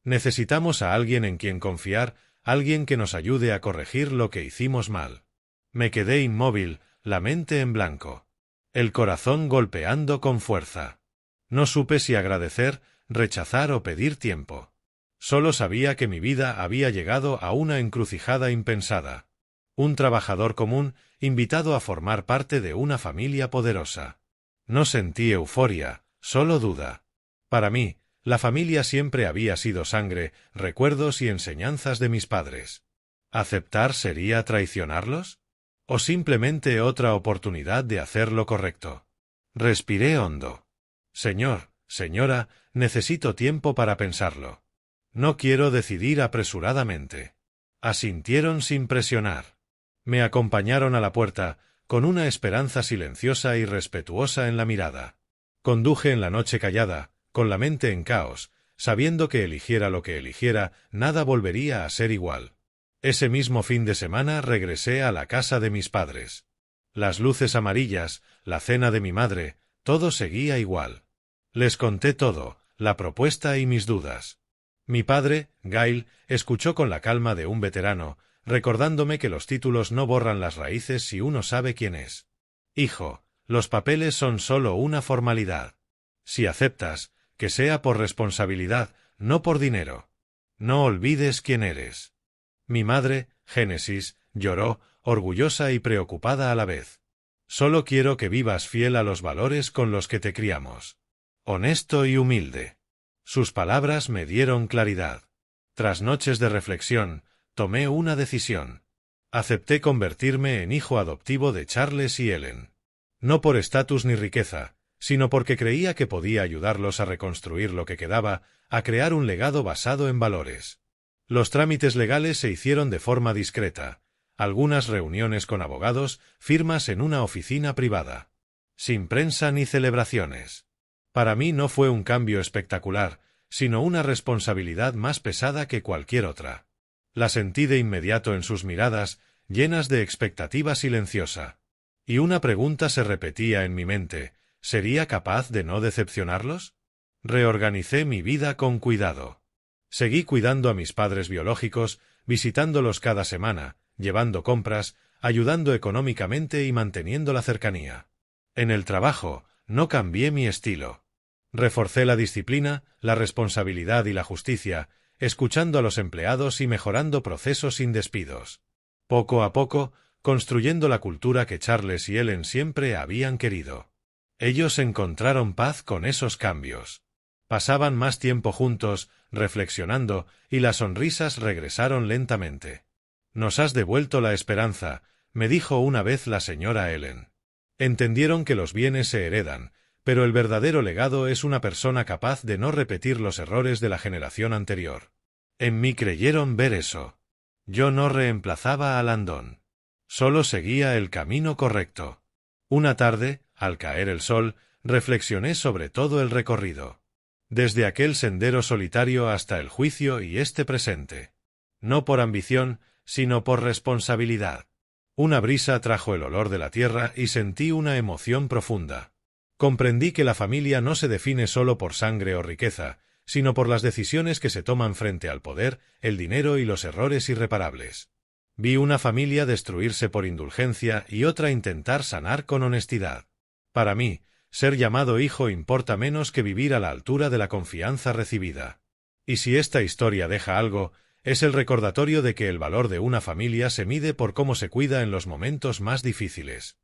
Necesitamos a alguien en quien confiar, alguien que nos ayude a corregir lo que hicimos mal». Me quedé inmóvil, la mente en blanco. El corazón golpeando con fuerza. No supe si agradecer, rechazar o pedir tiempo. Solo sabía que mi vida había llegado a una encrucijada impensada. Un trabajador común, invitado a formar parte de una familia poderosa. No sentí euforia, solo duda. Para mí, la familia siempre había sido sangre, recuerdos y enseñanzas de mis padres. ¿Aceptar sería traicionarlos? ¿O simplemente otra oportunidad de hacer lo correcto? Respiré hondo. «Señor, señora, necesito tiempo para pensarlo. No quiero decidir apresuradamente». Asintieron sin presionar. Me acompañaron a la puerta, con una esperanza silenciosa y respetuosa en la mirada. Conduje en la noche callada, con la mente en caos, sabiendo que eligiera lo que eligiera, nada volvería a ser igual. Ese mismo fin de semana regresé a la casa de mis padres. Las luces amarillas, la cena de mi madre, todo seguía igual. Les conté todo, la propuesta y mis dudas. Mi padre, Gail, escuchó con la calma de un veterano, recordándome que los títulos no borran las raíces si uno sabe quién es. «Hijo, los papeles son solo una formalidad. Si aceptas, que sea por responsabilidad, no por dinero. No olvides quién eres». Mi madre, Génesis, lloró, orgullosa y preocupada a la vez. Solo quiero que vivas fiel a los valores con los que te criamos. Honesto y humilde. Sus palabras me dieron claridad. Tras noches de reflexión, tomé una decisión. Acepté convertirme en hijo adoptivo de Charles y Ellen. No por estatus ni riqueza, sino porque creía que podía ayudarlos a reconstruir lo que quedaba, a crear un legado basado en valores. Los trámites legales se hicieron de forma discreta. Algunas reuniones con abogados, firmas en una oficina privada. Sin prensa ni celebraciones. Para mí no fue un cambio espectacular, sino una responsabilidad más pesada que cualquier otra. La sentí de inmediato en sus miradas, llenas de expectativa silenciosa. Y una pregunta se repetía en mi mente: ¿sería capaz de no decepcionarlos? Reorganicé mi vida con cuidado. Seguí cuidando a mis padres biológicos, visitándolos cada semana, llevando compras, ayudando económicamente y manteniendo la cercanía. En el trabajo, no cambié mi estilo. Reforcé la disciplina, la responsabilidad y la justicia, escuchando a los empleados y mejorando procesos sin despidos. Poco a poco, construyendo la cultura que Charles y Ellen siempre habían querido. Ellos encontraron paz con esos cambios. Pasaban más tiempo juntos, reflexionando, y las sonrisas regresaron lentamente. «Nos has devuelto la esperanza», me dijo una vez la señora Ellen. Entendieron que los bienes se heredan, pero el verdadero legado es una persona capaz de no repetir los errores de la generación anterior. En mí creyeron ver eso. Yo no reemplazaba a Landon. Solo seguía el camino correcto. Una tarde, al caer el sol, reflexioné sobre todo el recorrido. Desde aquel sendero solitario hasta el juicio y este presente. No por ambición, sino por responsabilidad. Una brisa trajo el olor de la tierra y sentí una emoción profunda. Comprendí que la familia no se define solo por sangre o riqueza, sino por las decisiones que se toman frente al poder, el dinero y los errores irreparables. Vi una familia destruirse por indulgencia y otra intentar sanar con honestidad. Para mí, ser llamado hijo importa menos que vivir a la altura de la confianza recibida. Y si esta historia deja algo, es el recordatorio de que el valor de una familia se mide por cómo se cuida en los momentos más difíciles.